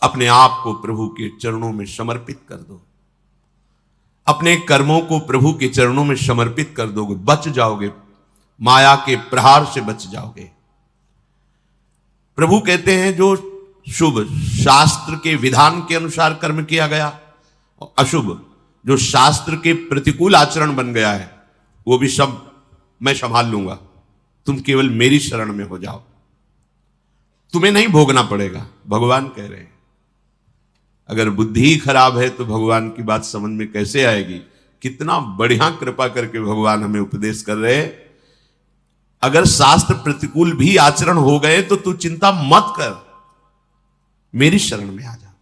अपने आप को प्रभु के चरणों में समर्पित कर दो, अपने कर्मों को प्रभु के चरणों में समर्पित कर दोगे, बच जाओगे, माया के प्रहार से बच जाओगे। प्रभु कहते हैं जो शुभ शास्त्र के विधान के अनुसार कर्म किया गया और अशुभ जो शास्त्र के प्रतिकूल आचरण बन गया है, वो भी सब मैं संभाल लूंगा, तुम केवल मेरी शरण में हो जाओ, तुम्हें नहीं भोगना पड़ेगा, भगवान कह रहे हैं। अगर बुद्धि ही खराब है तो भगवान की बात समझ में कैसे आएगी। कितना बढ़िया कृपा करके भगवान हमें उपदेश कर रहे हैं। अगर शास्त्र प्रतिकूल भी आचरण हो गए तो तू चिंता मत कर, मेरी शरण में आ जा।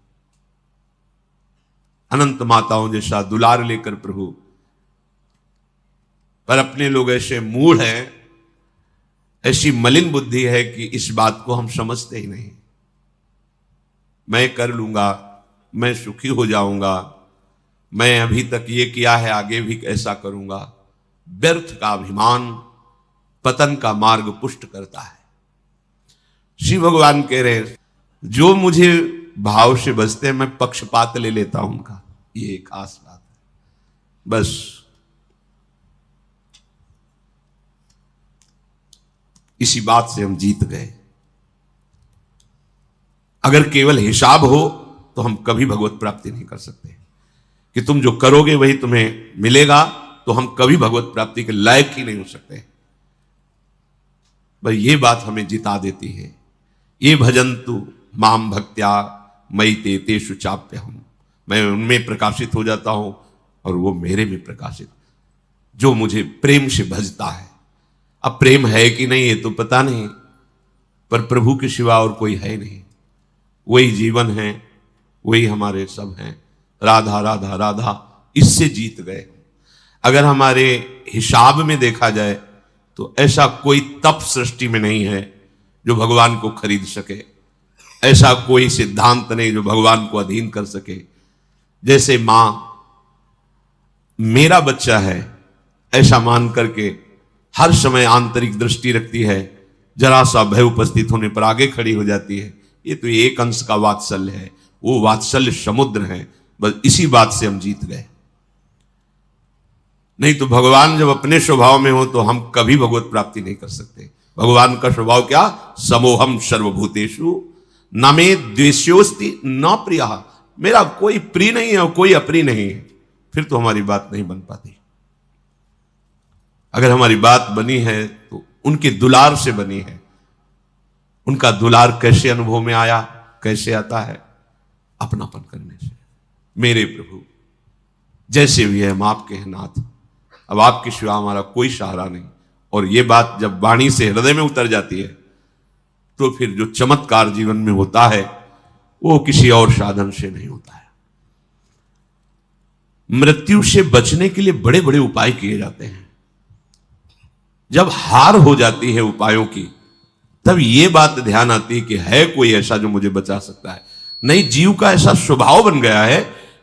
अनंत माताओं जैसा दुलार लेकर प्रभु, पर अपने लोग ऐसे मूढ़ हैं, ऐसी मलिन बुद्धि है कि इस बात को हम समझते ही नहीं। मैं कर लूंगा, मैं सुखी हो जाऊंगा, मैं अभी तक ये किया है आगे भी ऐसा करूंगा। व्यर्थ का अभिमान पतन का मार्ग पुष्ट करता है। श्री भगवान कह रहे हैं जो मुझे भाव से बसते हैं मैं पक्षपात ले लेता हूं उनका, ये एक खास बात है। बस इसी बात से हम जीत गए। अगर केवल हिसाब हो तो हम कभी भगवत प्राप्ति नहीं कर सकते, कि तुम जो करोगे वही तुम्हें मिलेगा, तो हम कभी भगवत प्राप्ति के लायक ही नहीं हो सकते। भाई ये बात हमें जिता देती है। ये भजन्तु माम भक्त्या मयि ते तेषु चाप्यहम्, मैं उनमें प्रकाशित हो जाता हूं और वो मेरे में प्रकाशित, जो मुझे प्रेम से भजता है। अब प्रेम है कि नहीं ये तो पता नहीं, पर प्रभु के सिवा और कोई है नहीं। वही जीवन है, वही हमारे सब हैं। राधा राधा राधा, इससे जीत गए। अगर हमारे हिसाब में देखा जाए तो ऐसा कोई तप सृष्टि में नहीं है जो भगवान को खरीद सके, ऐसा कोई सिद्धांत नहीं जो भगवान को अधीन कर सके। जैसे मां मेरा बच्चा है ऐसा मान करके हर समय आंतरिक दृष्टि रखती है, जरा सा भय उपस्थित होने पर आगे खड़ी हो जाती है, ये तो एक अंश का वात्सल्य है, वो वात्सल्य समुद्र है। बस इसी बात से हम जीत गए। नहीं तो भगवान जब अपने स्वभाव में हो तो हम कभी भगवत प्राप्ति नहीं कर सकते। भगवान का स्वभाव क्या? समोहम सर्वभूतेषु न मे द्वेष्योस्ति न प्रियः, मेरा कोई प्रिय नहीं है और कोई अप्रिय नहीं है। फिर तो हमारी बात नहीं बन पाती। अगर हमारी बात बनी है तो उनके दुलार से बनी है। उनका दुलार कैसे अनुभव में आया, कैसे आता है? अपनापन करने से। मेरे प्रभु जैसे भी है हम आपके हैं नाथ, अब आपके सिवा हमारा कोई सहारा नहीं। और ये बात जब वाणी से हृदय में उतर जाती है तो फिर जो चमत्कार जीवन में होता है वो किसी और साधन से नहीं होता है। मृत्यु से बचने के लिए बड़े बड़े उपाय किए जाते हैं। जब हार हो जाती है उपायों की, तब ये बात ध्यान आती है कि है कोई ऐसा जो मुझे बचा सकता है। नहीं, जीव का ऐसा स्वभाव बन गया है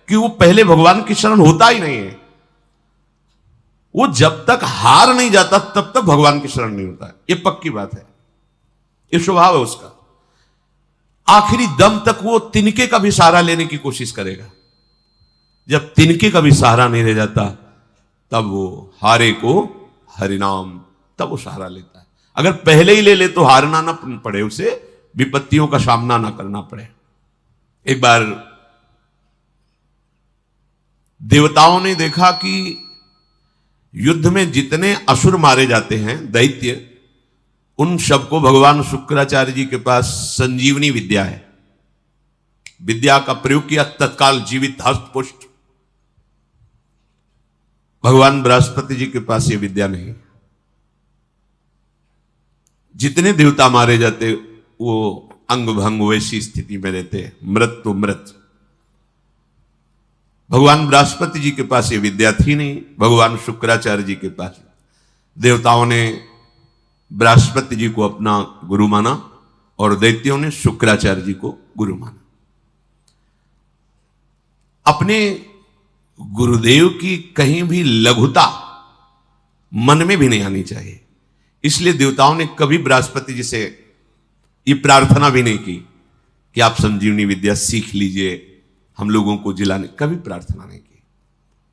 कि वो पहले भगवान की शरण होता ही नहीं है। वो जब तक हार नहीं जाता तब तक भगवान की शरण नहीं होता है। ये पक्की बात है, ये स्वभाव है उसका। आखिरी दम तक वो तिनके का भी सहारा लेने की कोशिश करेगा। जब तिनके का भी सहारा नहीं रह जाता तब वो हारे को हरिनाम, तब वो सहारा लेता है। अगर पहले ही ले ले तो हारना ना पड़े, उसे विपत्तियों का सामना ना करना पड़े। एक बार देवताओं ने देखा कि युद्ध में जितने असुर मारे जाते हैं, दैत्य, उन सबको भगवान शुक्राचार्य जी के पास संजीवनी विद्या है। विद्या का प्रयोग किया, तत्काल जीवित हस्त पुष्ट। भगवान बृहस्पति जी के पास ये विद्या नहीं। जितने देवता मारे जाते वो अंग भंग वैसी स्थिति में रहते, मृत तो मृत। भगवान बृहस्पति जी के पास ये विद्या थी नहीं, भगवान शुक्राचार्य जी के पास। देवताओं ने बृहस्पति जी को अपना गुरु माना और दैत्यों ने शुक्राचार्य जी को गुरु माना। अपने गुरुदेव की कहीं भी लघुता मन में भी नहीं आनी चाहिए। इसलिए देवताओं ने कभी बृहस्पति जी से ये प्रार्थना भी नहीं की कि आप संजीवनी विद्या सीख लीजिए, हम लोगों को जिलाने, कभी प्रार्थना नहीं की।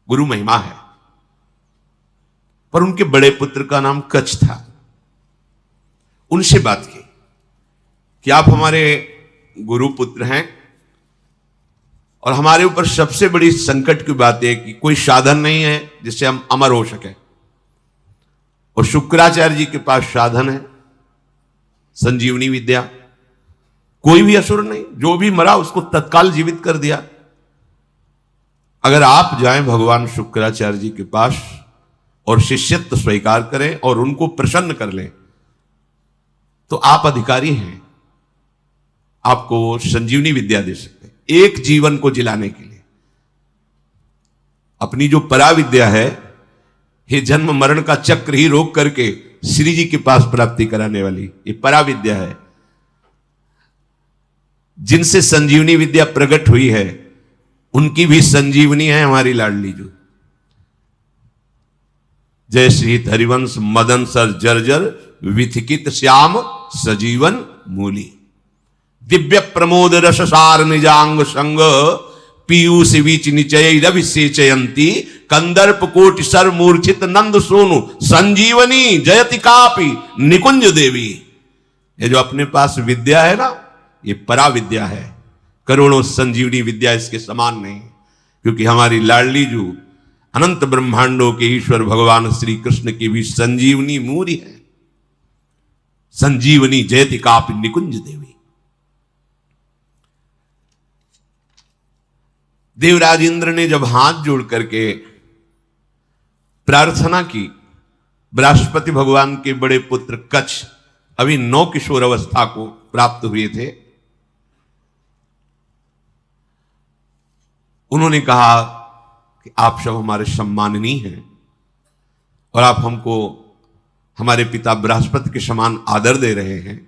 गुरु महिमा है। पर उनके बड़े पुत्र का नाम कच्छ था। उनसे बात की कि आप हमारे गुरु पुत्र हैं और हमारे ऊपर सबसे बड़ी संकट की बात है कि कोई साधन नहीं है जिससे हम अमर हो सके। और शुक्राचार्य जी के पास साधन है, संजीवनी विद्या। कोई भी असुर नहीं, जो भी मरा उसको तत्काल जीवित कर दिया। अगर आप जाएं भगवान शुक्राचार्य जी के पास और शिष्यत्व स्वीकार करें और उनको प्रसन्न कर लें, तो आप अधिकारी हैं, आपको वो संजीवनी विद्या दे सकते हैं एक जीवन को जिलाने के लिए। अपनी जो पराविद्या है, ये जन्म मरण का चक्र ही रोक करके श्री जी के पास प्राप्ति कराने वाली ये पराविद्या है। जिनसे संजीवनी विद्या प्रकट हुई है उनकी भी संजीवनी है हमारी लाडली जो। जय श्री हरिवंश मदन सर जर्जर विथिकित श्याम सजीवन मूली। दिव्य प्रमोद रस सार निजांग संग पीयूष बीच निचय रवि सेचयंती कंदर्प कोटि सर मूर्छित नंद सोनु संजीवनी जयति कापी निकुंज देवी। ये जो अपने पास विद्या है ना, ये परा विद्या है। करोड़ों संजीवनी विद्या इसके समान नहीं, क्योंकि हमारी लाडली जो अनंत ब्रह्मांडों के ईश्वर भगवान श्री कृष्ण की भी संजीवनी मूरी है। संजीवनी जयति कापि निकुंज देवी। देवराज इंद्र ने जब हाथ जोड़ करके प्रार्थना की, बृहस्पति भगवान के बड़े पुत्र कच्छ अभी 9 किशोर अवस्था को प्राप्त हुए थे। उन्होंने कहा कि आप सब हमारे सम्माननीय हैं और आप हमको हमारे पिता बृहस्पति के समान आदर दे रहे हैं।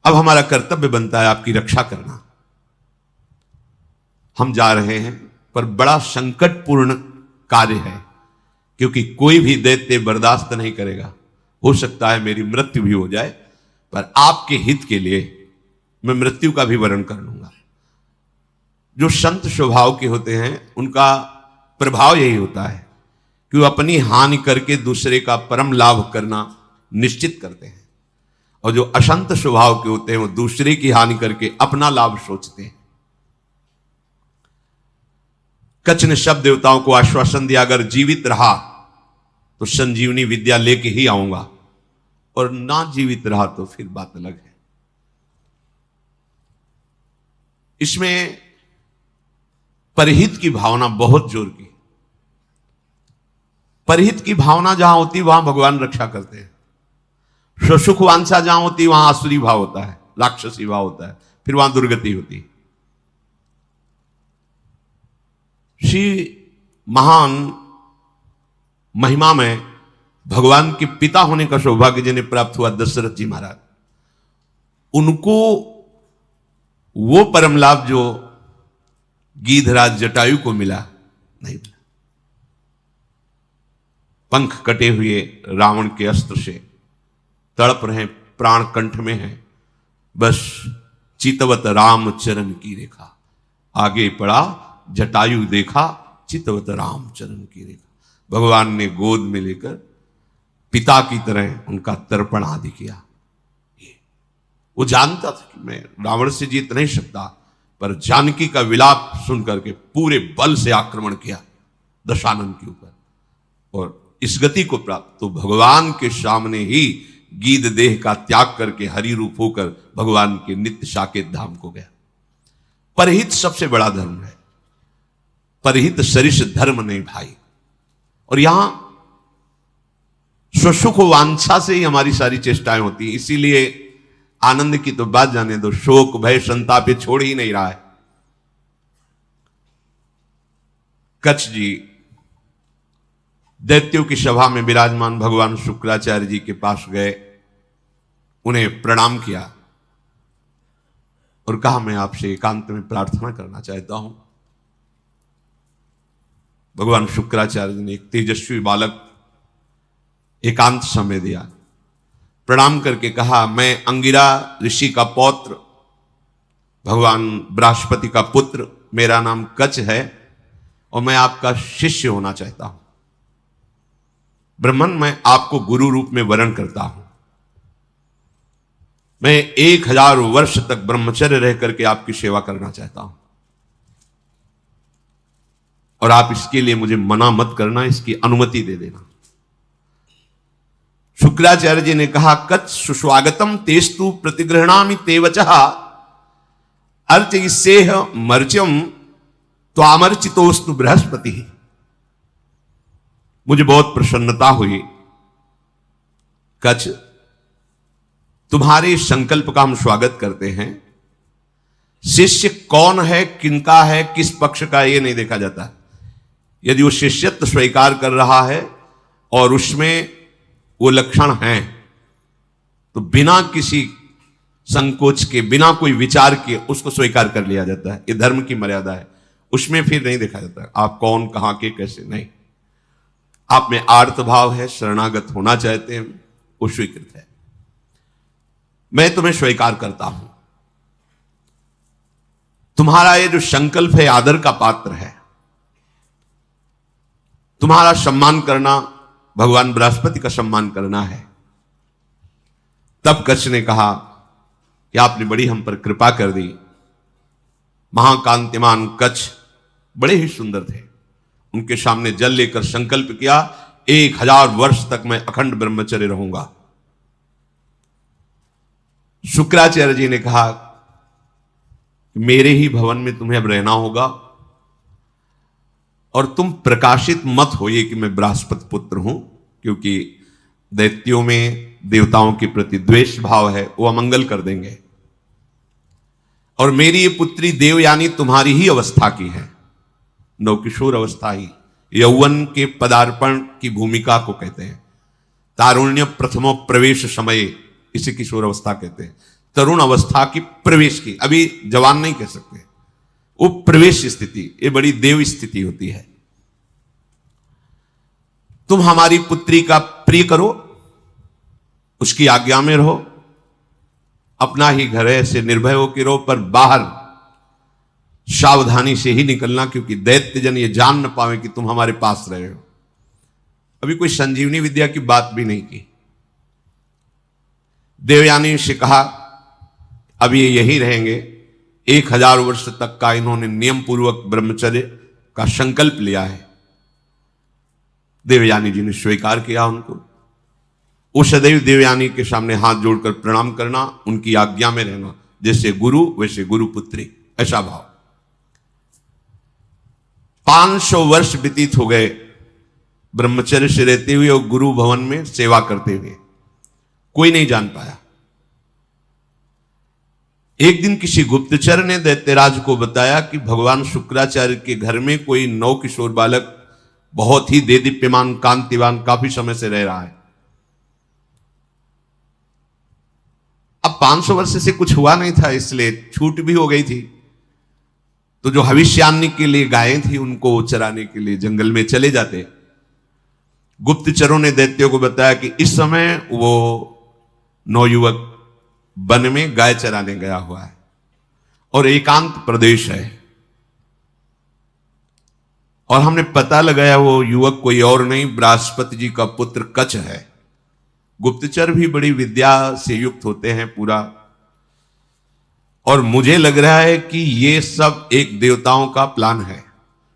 अब हमारा कर्तव्य बनता है आपकी रक्षा करना। हम जा रहे हैं, पर बड़ा संकटपूर्ण कार्य है, क्योंकि कोई भी दैत्य बर्दाश्त नहीं करेगा। हो सकता है मेरी मृत्यु भी हो जाए, पर आपके हित के लिए मैं मृत्यु का भी वरण कर लूंगा। जो संत स्वभाव के होते हैं उनका प्रभाव यही होता है कि वो अपनी हानि करके दूसरे का परम लाभ करना निश्चित करते हैं, और जो असंत स्वभाव के होते हैं वो दूसरे की हानि करके अपना लाभ सोचते हैं। कच्छ ने सब देवताओं को आश्वासन दिया, अगर जीवित रहा तो संजीवनी विद्या लेके ही आऊंगा, और ना जीवित रहा तो फिर बात अलग है। इसमें परहित की भावना बहुत जोर की। परहित की भावना जहां होती वहां भगवान रक्षा करते हैं। स्वसुख वांछा जहां होती वहां आसुरी भाव होता है, राक्षसी भाव होता है, फिर वहां दुर्गति होती है। श्री महान महिमा में भगवान के पिता होने का सौभाग्य जिन्हें प्राप्त हुआ दशरथ जी महाराज, उनको वो परम लाभ जो गीधराज जटायु को मिला नहीं मिला। पंख कटे हुए रावण के अस्त्र से तड़प रहे, प्राण कंठ में है, बस चितवत राम चरण की रेखा। आगे पड़ा जटायु देखा, चितवत राम चरण की रेखा। भगवान ने गोद में लेकर पिता की तरह उनका तर्पण आदि किया। वो जानता था कि मैं रावण से जीत नहीं सकता, पर जानकी का विलाप सुन करके पूरे बल से आक्रमण किया दशानन के ऊपर, और इस गति को प्राप्त तो भगवान के सामने ही गीध देह का त्याग करके हरि रूप होकर भगवान के नित्य साकेत धाम को गया। परहित सबसे बड़ा धर्म है, परहित सरिष धर्म नहीं भाई। और यहां स्वसुख वांछा से ही हमारी सारी चेष्टाएं होती हैं। इसीलिए आनंद की तो बात जाने दो, शोक भय संताप ये छोड़ ही नहीं रहा है। कच्छ जी दैत्यों की सभा में विराजमान भगवान शुक्राचार्य जी के पास गए, उन्हें प्रणाम किया और कहा मैं आपसे एकांत में प्रार्थना करना चाहता हूं। भगवान शुक्राचार्य ने एक तेजस्वी बालक एकांत समय दिया। प्रणाम करके कहा, मैं अंगिरा ऋषि का पौत्र, भगवान बृहस्पति का पुत्र, मेरा नाम कच है और मैं आपका शिष्य होना चाहता हूं। ब्रह्मन, मैं आपको गुरु रूप में वरण करता हूं। मैं 1000 वर्ष तक ब्रह्मचर्य रह करके आपकी सेवा करना चाहता हूं और आप इसके लिए मुझे मना मत करना, इसकी अनुमति दे देना। शुक्राचार्य जी ने कहा, कच सुस्वागतम तेस्तु प्रतिगृहणामि ते वचः अर्चयिष्येह मर्च्यम त्वामर्चितोस्तु बृहस्पति। मुझे बहुत प्रसन्नता हुई। कच, तुम्हारे संकल्प का हम स्वागत करते हैं। शिष्य कौन है, किनका है, किस पक्ष का, यह नहीं देखा जाता। यदि वो शिष्यत्व स्वीकार कर रहा है और उसमें वो लक्षण हैं तो बिना किसी संकोच के, बिना कोई विचार के उसको स्वीकार कर लिया जाता है। ये धर्म की मर्यादा है। उसमें फिर नहीं देखा जाता आप कौन, कहां के, कैसे, नहीं। आप में आर्त भाव है, शरणागत होना चाहते हैं, वो स्वीकृत है। मैं तुम्हें स्वीकार करता हूं। तुम्हारा ये जो संकल्प है आदर का पात्र है। तुम्हारा सम्मान करना भगवान बृहस्पति का सम्मान करना है। तब कच ने कहा कि आपने बड़ी हम पर कृपा कर दी। महाकांतिमान कच बड़े ही सुंदर थे। उनके सामने जल लेकर संकल्प किया, 1000 वर्ष तक मैं अखंड ब्रह्मचर्य रहूंगा। शुक्राचार्य जी ने कहा, मेरे ही भवन में तुम्हें अब रहना होगा और तुम प्रकाशित मत होइए कि मैं बृहस्पति पुत्र हूं, क्योंकि दैत्यों में देवताओं के प्रति द्वेष भाव है, वो अमंगल कर देंगे। और मेरी ये पुत्री देवयानी तुम्हारी ही अवस्था की है, नवकिशोर अवस्था ही, यौवन के पदार्पण की भूमिका को कहते हैं। तारुण्य प्रथमो प्रवेश समय, इसे किशोर अवस्था कहते हैं। तरुण अवस्था की प्रवेश की, अभी जवान नहीं कह सकते, वो प्रवेश स्थिति, ये बड़ी देव स्थिति होती है। तुम हमारी पुत्री का प्रिय करो, उसकी आज्ञा में रहो, अपना ही घर है, ऐसे निर्भय होकर रहो, पर बाहर सावधानी से ही निकलना, क्योंकि दैत्यजन ये जान न पावे कि तुम हमारे पास रहे हो। अभी कोई संजीवनी विद्या की बात भी नहीं की। देवयानी से कहा, अब ये यही रहेंगे। 1000 वर्ष तक का इन्होंने नियम पूर्वक ब्रह्मचर्य का संकल्प लिया है। देवयानी जी ने स्वीकार किया उनको। वो सदैव देवयानी के सामने हाथ जोड़कर प्रणाम करना, उनकी आज्ञा में रहना, जैसे गुरु वैसे गुरु पुत्री, ऐसा भाव। 500 वर्ष व्यतीत हो गए ब्रह्मचर्य से रहते हुए और गुरु भवन में सेवा करते हुए। कोई नहीं जान पाया। एक दिन किसी गुप्तचर ने दैत्यराज को बताया कि भगवान शुक्राचार्य के घर में कोई नव किशोर बालक बहुत ही देदीप्यमान, कांतिवान, काफी समय से रह रहा है। अब 500 वर्ष से कुछ हुआ नहीं था, इसलिए छूट भी हो गई थी। तो जो भविष्यान्नी के लिए गायें थी, उनको चराने के लिए जंगल में चले जाते। गुप्तचरों ने दैत्यों को बताया कि इस समय वो नवयुवक वन में गाय चराने गया हुआ है और एकांत प्रदेश है, और हमने पता लगाया वो युवक कोई और नहीं, बृहस्पति जी का पुत्र कच है। गुप्तचर भी बड़ी विद्या से युक्त होते हैं पूरा, और मुझे लग रहा है कि ये सब एक देवताओं का प्लान है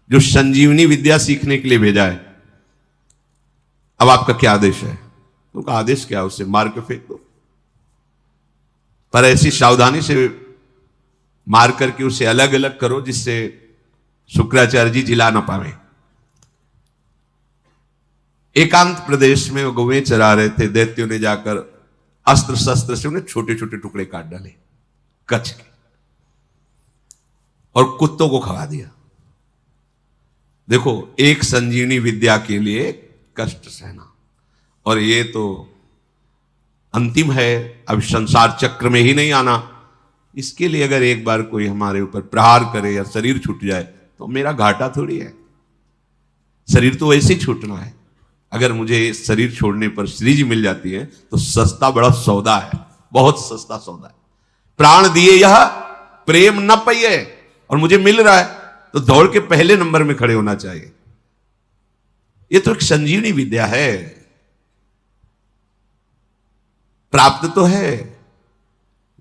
जो संजीवनी विद्या सीखने के लिए भेजा है। अब आपका क्या आदेश है? उनका आदेश क्या? उसे मार के फेंक दो, पर ऐसी सावधानी से मार करके उसे अलग अलग करो जिससे शुक्राचार्य जी जिला ना पावे। एकांत प्रदेश में वो गौएं चरा रहे थे। दैत्यों ने जाकर अस्त्र शस्त्र से उन्हें छोटे छोटे टुकड़े काट डाले कच्छ के, और कुत्तों को खवा दिया। देखो, एक संजीवनी विद्या के लिए कष्ट सहना, और ये तो अंतिम है, अब संसार चक्र में ही नहीं आना। इसके लिए अगर एक बार कोई हमारे ऊपर प्रहार करे या शरीर छूट जाए तो मेरा घाटा थोड़ी है, शरीर तो वैसे ही छूटना है। अगर मुझे शरीर छोड़ने पर श्री जी मिल जाती है तो सस्ता बड़ा सौदा है, बहुत सस्ता सौदा है। प्राण दिए यह प्रेम न पाइए, और मुझे मिल रहा है तो दौड़ के पहले नंबर में खड़े होना चाहिए। ये तो एक संजीवनी विद्या है, प्राप्त तो है।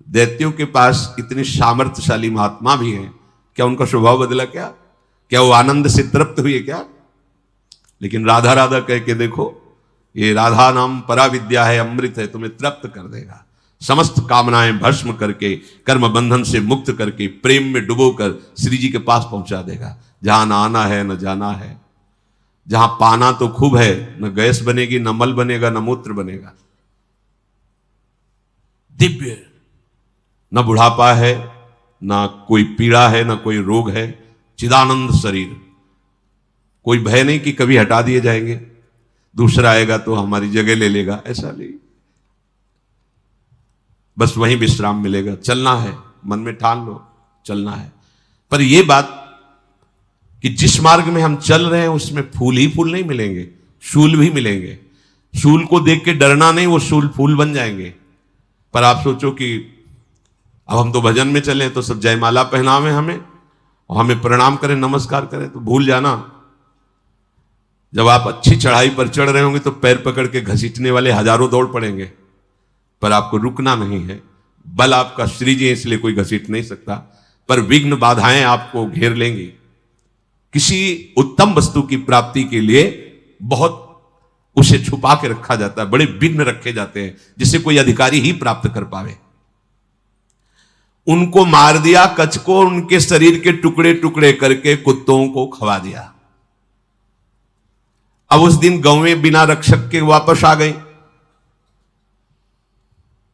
दैत्यों के पास इतने सामर्थ्यशाली महात्मा भी हैं, क्या उनका स्वभाव बदला? क्या वो आनंद से तृप्त हुए क्या? लेकिन राधा राधा कह के देखो, ये राधा नाम परा विद्या है, अमृत है, तुम्हें तृप्त कर देगा। समस्त कामनाएं भस्म करके, कर्म बंधन से मुक्त करके, प्रेम में डुबोकर श्री जी के पास पहुंचा देगा। जहां न आना है न जाना है, जहां पाना तो खूब है, न गैस बनेगी, न मल बनेगा, न मूत्र बनेगा। दिव्य, न बुढ़ापा है, न कोई पीड़ा है, न कोई रोग है, चिदानंद शरीर। कोई भय नहीं कि कभी हटा दिए जाएंगे, दूसरा आएगा तो हमारी जगह ले लेगा, ऐसा नहीं। बस वहीं विश्राम मिलेगा। चलना है, मन में ठान लो, चलना है। पर यह बात कि जिस मार्ग में हम चल रहे हैं उसमें फूल ही फूल नहीं मिलेंगे, शूल भी मिलेंगे। शूल को देख के डरना नहीं, वो शूल फूल बन जाएंगे। पर आप सोचो कि अब हम तो भजन में चले तो सब जयमाला पहनावे हमें, और हमें प्रणाम करें, नमस्कार करें, तो भूल जाना जब आप अच्छी चढ़ाई पर चढ़ रहे होंगे तो पैर पकड़ के घसीटने वाले हजारों दौड़ पड़ेंगे, पर आपको रुकना नहीं है। बल आपका श्री जी, इसलिए कोई घसीट नहीं सकता, पर विघ्न बाधाएं आपको घेर लेंगी। किसी उत्तम वस्तु की प्राप्ति के लिए बहुत उसे छुपा के रखा जाता है, बड़े विघ्न रखे जाते हैं जिसे कोई अधिकारी ही प्राप्त कर पावे। उनको मार दिया कच्छ को, उनके शरीर के टुकड़े टुकड़े करके कुत्तों को खवा दिया। अब उस दिन गौवें बिना रक्षक के वापस आ गई।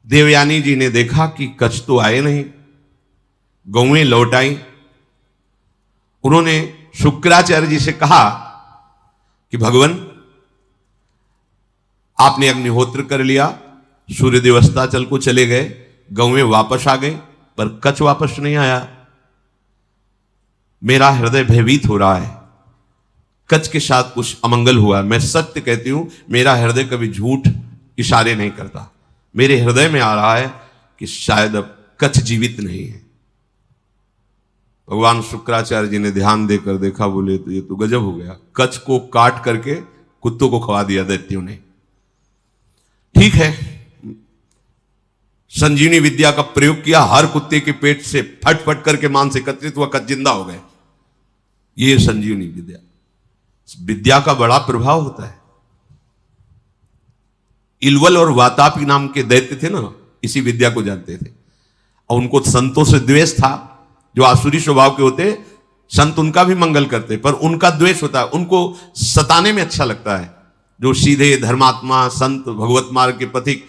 देवयानी जी ने देखा कि कच्छ तो आए नहीं, गौवें लौट आई। उन्होंने शुक्राचार्य जी से कहा कि भगवान, आपने अग्निहोत्र कर लिया, सूर्यदेव अस्ताचल को चले गए, गौवें वापस आ गई, पर कच्छ वापस नहीं आया। मेरा हृदय भयभीत हो रहा है, कच्छ के साथ कुछ अमंगल हुआ। मैं सत्य कहती हूं, मेरा हृदय कभी झूठ इशारे नहीं करता। मेरे हृदय में आ रहा है कि शायद अब कच्छ जीवित नहीं है। भगवान शुक्राचार्य जी ने ध्यान देकर देखा, बोले तो ये तो गजब हो गया, कच्छ को काट करके कुत्तों को खवा दिया दैत्यों ने। ठीक है, संजीवनी विद्या का प्रयोग किया, हर कुत्ते के पेट से फट फट करके मांस एकत्रित हुआ, कच्छ जिंदा हो गए। ये संजीवनी विद्या, विद्या का बड़ा प्रभाव होता है। इलवल और वातापी नाम के दैत्य थे ना, इसी विद्या को जानते थे, और उनको संतों से द्वेष था। जो आसुरी स्वभाव के होते, संत उनका भी मंगल करते, पर उनका द्वेष होता है, उनको सताने में अच्छा लगता है। जो सीधे धर्मात्मा संत भगवत मार्ग के पथिक,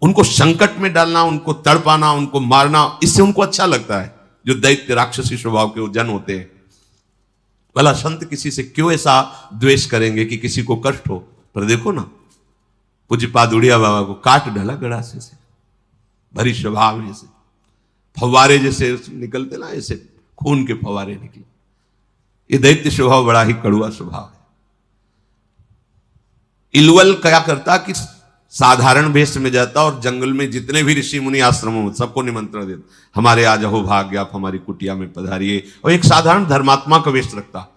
उनको संकट में डालना, उनको तड़पाना, उनको मारना, इससे उनको अच्छा लगता है। जो दैत्य राक्षसी स्वभाव के जन होते हैं, भला संत किसी से क्यों ऐसा द्वेष करेंगे कि किसी को कष्ट हो? पर देखो ना, पूज्यपाद उड़िया बाबा को काट डाला गड़ासे से, भरी स्वभाव में से फव्वारे जैसे निकलते ना, ऐसे खून के फव्वारे निकले। ये दैत्य स्वभाव बड़ा ही कड़ुआ स्वभाव है। इलवल क्या करता कि साधारण वेश में जाता और जंगल में जितने भी ऋषि मुनि आश्रमों में सबको निमंत्रण देता, हमारे आज अहो भाग्य, आप हमारी कुटिया में पधारिए, और एक साधारण धर्मात्मा का वेश रखता।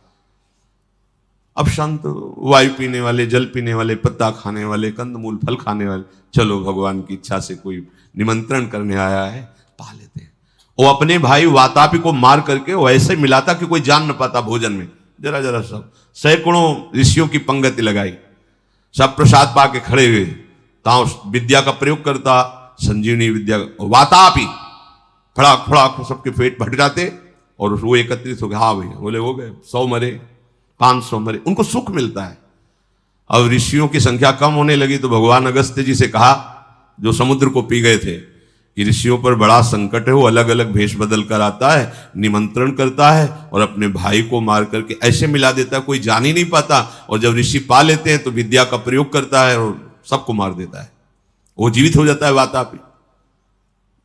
अब संत वायु पीने वाले, जल पीने वाले, पत्ता खाने वाले, कंदमूल फल खाने वाले, चलो भगवान की इच्छा से कोई निमंत्रण करने आया है, पा लेते हैं। वो अपने भाई वातापी को मार करके वैसे मिलाता कि कोई जान न पाता भोजन में। जरा जरा सब सैकड़ों ऋषियों की पंगति लगाई, सब प्रसाद पा के खड़े हुए, ताओ विद्या का प्रयोग करता, संजीवनी विद्या। वातापी फड़ाक फड़ाक सबके पेट भटकाते, और वो एकत्रित हो गए। हाँ भैया, बोले हो गए, 100 मरे, 500 मरे, उनको सुख मिलता है। अब ऋषियों की संख्या कम होने लगी तो भगवान अगस्त्य जी से कहा, जो समुद्र को पी गए थे, कि ऋषियों पर बड़ा संकट है, वो अलग अलग भेष बदल कर आता है, निमंत्रण करता है, और अपने भाई को मार करके ऐसे मिला देता है कोई जान ही नहीं पाता, और जब ऋषि पा लेते हैं तो विद्या का प्रयोग करता है और सबको मार देता है, वो जीवित हो जाता है वातापी।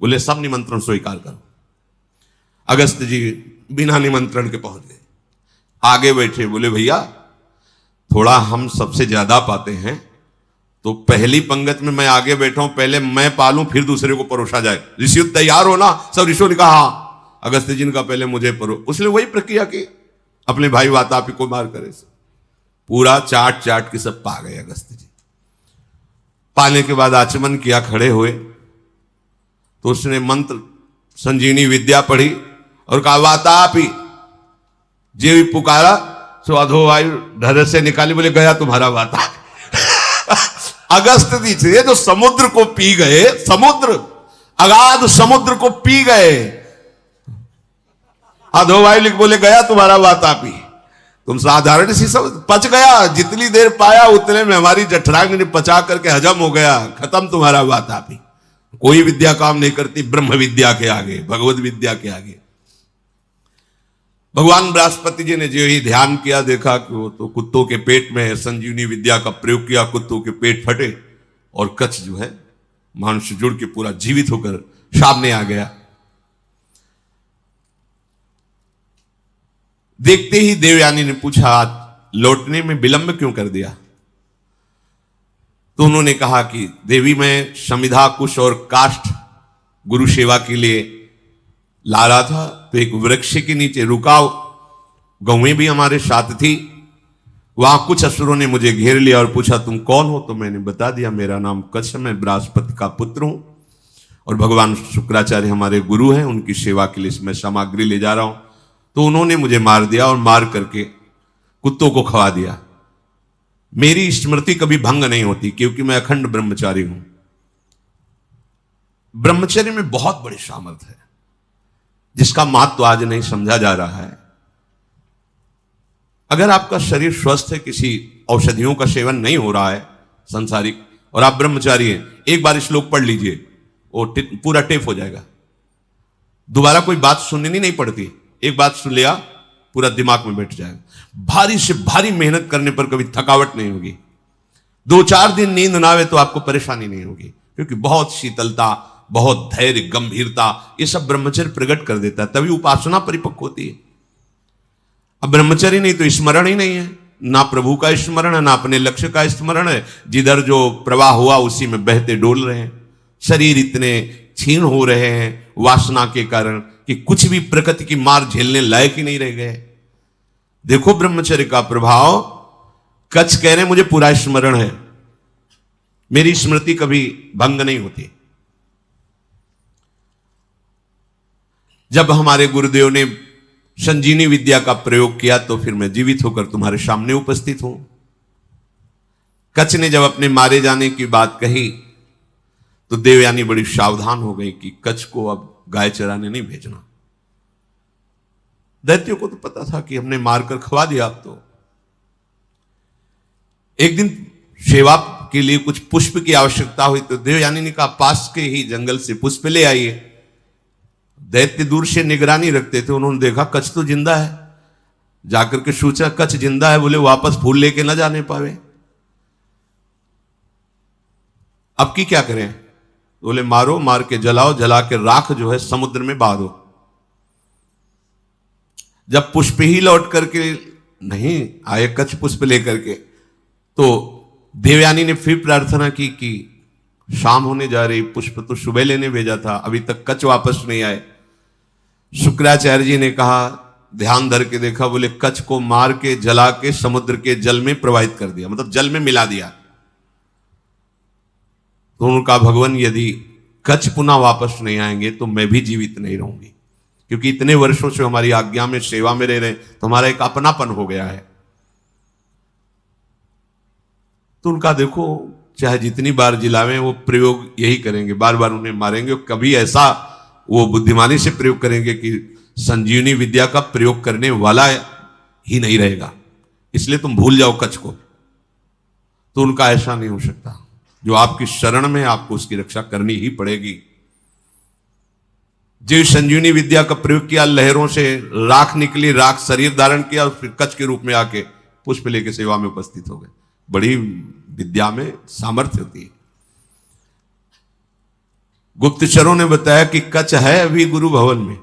बोले सब निमंत्रण स्वीकार करो। अगस्त्य जी बिना निमंत्रण के पहुंच गए, आगे बैठे, बोले भैया थोड़ा हम सबसे ज्यादा पाते हैं, तो पहली पंगत में मैं आगे बैठा हूं, पहले मैं पालूं फिर दूसरे को परोसा जाए। ऋषि तैयार हो ना, सब ऋषियों ने कहा हाँ, अगस्त्य जी का पहले मुझे उसने वही प्रक्रिया की, अपने भाई वातापी को मार करे पूरा चाट चाट के सब पा गए अगस्त्य जी। पाने के बाद आचमन किया, खड़े हुए तो उसने मंत्र संजीवनी विद्या पढ़ी और कहा वातापी, जे भी पुकारा सो अधोवायु ढर से निकाली, बोले गया तुम्हारा वातापी। अगस्त्य जी थे जो समुद्र को पी गए, समुद्र अगाध समुद्र को पी गए, अधोवायु बोले गया तुम्हारा वातापी। तुम साधारण सी सब पच गया, जितनी देर पाया उतने में हमारी जठरांग ने पचा करके हजम हो गया, खत्म तुम्हारा वातापी। कोई विद्या काम नहीं करती ब्रह्म विद्या के आगे, भगवत विद्या के आगे। भगवान बृहस्पति जी ने जो ही ध्यान किया, देखा कि वो तो कुत्तों के पेट में है, संजीवनी विद्या का प्रयोग किया, कुत्तों के पेट फटे और कच्छ जो है मानुष्य जुड़ के पूरा जीवित होकर सामने आ गया। देखते ही देवयानी ने पूछा लौटने में विलंब क्यों कर दिया? तो उन्होंने कहा कि देवी मैं समिधा कुश और काष्ठ गुरु सेवा के लिए ला रहा था, तो एक वृक्ष के नीचे रुका, गौएं भी हमारे साथ थी, वहां कुछ असुरों ने मुझे घेर लिया और पूछा तुम कौन हो? तो मैंने बता दिया मेरा नाम कच्छ, मैं बृहस्पति का पुत्र हूं और भगवान शुक्राचार्य हमारे गुरु हैं, उनकी सेवा के लिए मैं सामग्री ले जा रहा हूं। तो उन्होंने मुझे मार दिया और मार करके कुत्तों को खवा दिया। मेरी स्मृति कभी भंग नहीं होती क्योंकि मैं अखंड ब्रह्मचारी हूं। ब्रह्मचर्य में बहुत बड़ी सामर्थ्य है जिसका महत्व आज नहीं समझा जा रहा है। अगर आपका शरीर स्वस्थ है, किसी औषधियों का सेवन नहीं हो रहा है संसारिक, और आप ब्रह्मचारी हैं, एक बार श्लोक पढ़ लीजिए, वो पूरा टेप हो जाएगा। दोबारा कोई बात सुननी नहीं पड़ती, एक बात सुन लिया पूरा दिमाग में बैठ जाएगा। भारी से भारी मेहनत करने पर कभी थकावट नहीं होगी। 2-4 दिन नींद ना आवे तो आपको परेशानी नहीं होगी, क्योंकि बहुत शीतलता, बहुत धैर्य, गंभीरता, ये सब ब्रह्मचर्य प्रकट कर देता है, तभी उपासना परिपक्व होती है। अब ब्रह्मचर्य नहीं तो स्मरण ही नहीं है, ना प्रभु का स्मरण है, ना अपने लक्ष्य का स्मरण है। जिधर जो प्रवाह हुआ उसी में बहते डोल रहे हैं। शरीर इतने क्षीण हो रहे हैं वासना के कारण कि कुछ भी प्रकृति की मार झेलने लायक ही नहीं रह गए। देखो ब्रह्मचर्य का प्रभाव। कच्छ कह रहे मुझे पूरा स्मरण है, मेरी स्मृति कभी भंग नहीं होती। जब हमारे गुरुदेव ने संजीवनी विद्या का प्रयोग किया तो फिर मैं जीवित होकर तुम्हारे सामने उपस्थित हूं। कच्छ ने जब अपने मारे जाने की बात कही तो देवयानी बड़ी सावधान हो गई कि कच्छ को अब गाय चराने नहीं भेजना। दैत्यों को तो पता था कि हमने मारकर खवा दिया। अब तो एक दिन सेवा के लिए कुछ पुष्प की आवश्यकता हुई तो देवयानी ने कहा पास के ही जंगल से पुष्प ले आइए। दैत्य दूर से निगरानी रखते थे, उन्होंने देखा कच्छ तो जिंदा है, जाकर के सोचा कच्छ जिंदा है, बोले वापस फूल लेके ना जाने पावे, अब की क्या करें? बोले मारो, मार के जलाओ, जला के राख जो है समुद्र में बहा दो। जब पुष्प ही लौट करके नहीं आए कच्छ पुष्प लेकर के, तो देवयानी ने फिर प्रार्थना की कि शाम होने जा रही, पुष्प तो सुबह लेने भेजा था, अभी तक कच्छ वापस नहीं आए। शुक्राचार्य जी ने कहा, ध्यान धर के देखा, बोले कच्छ को मार के जला के समुद्र के जल में प्रवाहित कर दिया, मतलब जल में मिला दिया। तो उनका भगवान यदि कच्छ पुनः वापस नहीं आएंगे तो मैं भी जीवित नहीं रहूंगी, क्योंकि इतने वर्षों से हमारी आज्ञा में सेवा में रह रहे तो हमारा एक अपनापन हो गया है। तो उनका देखो चाहे जितनी बार जिलावें वो प्रयोग यही करेंगे, बार बार उन्हें मारेंगे। कभी ऐसा वो बुद्धिमानी से प्रयोग करेंगे कि संजीवनी विद्या का प्रयोग करने वाला ही नहीं रहेगा, इसलिए तुम भूल जाओ कच्छ को। तो उनका ऐसा नहीं हो सकता। जो आपकी शरण में आपको उसकी रक्षा करनी ही पड़ेगी। जो संजीवनी विद्या का प्रयोग किया, लहरों से राख निकली, राख शरीर धारण किया और फिर कच्छ के रूप में आके पुष्प लेके सेवा में उपस्थित हो गए। बड़ी विद्या में सामर्थ्य होती है। गुप्तचरों ने बताया कि कच्छ है अभी गुरु भवन में,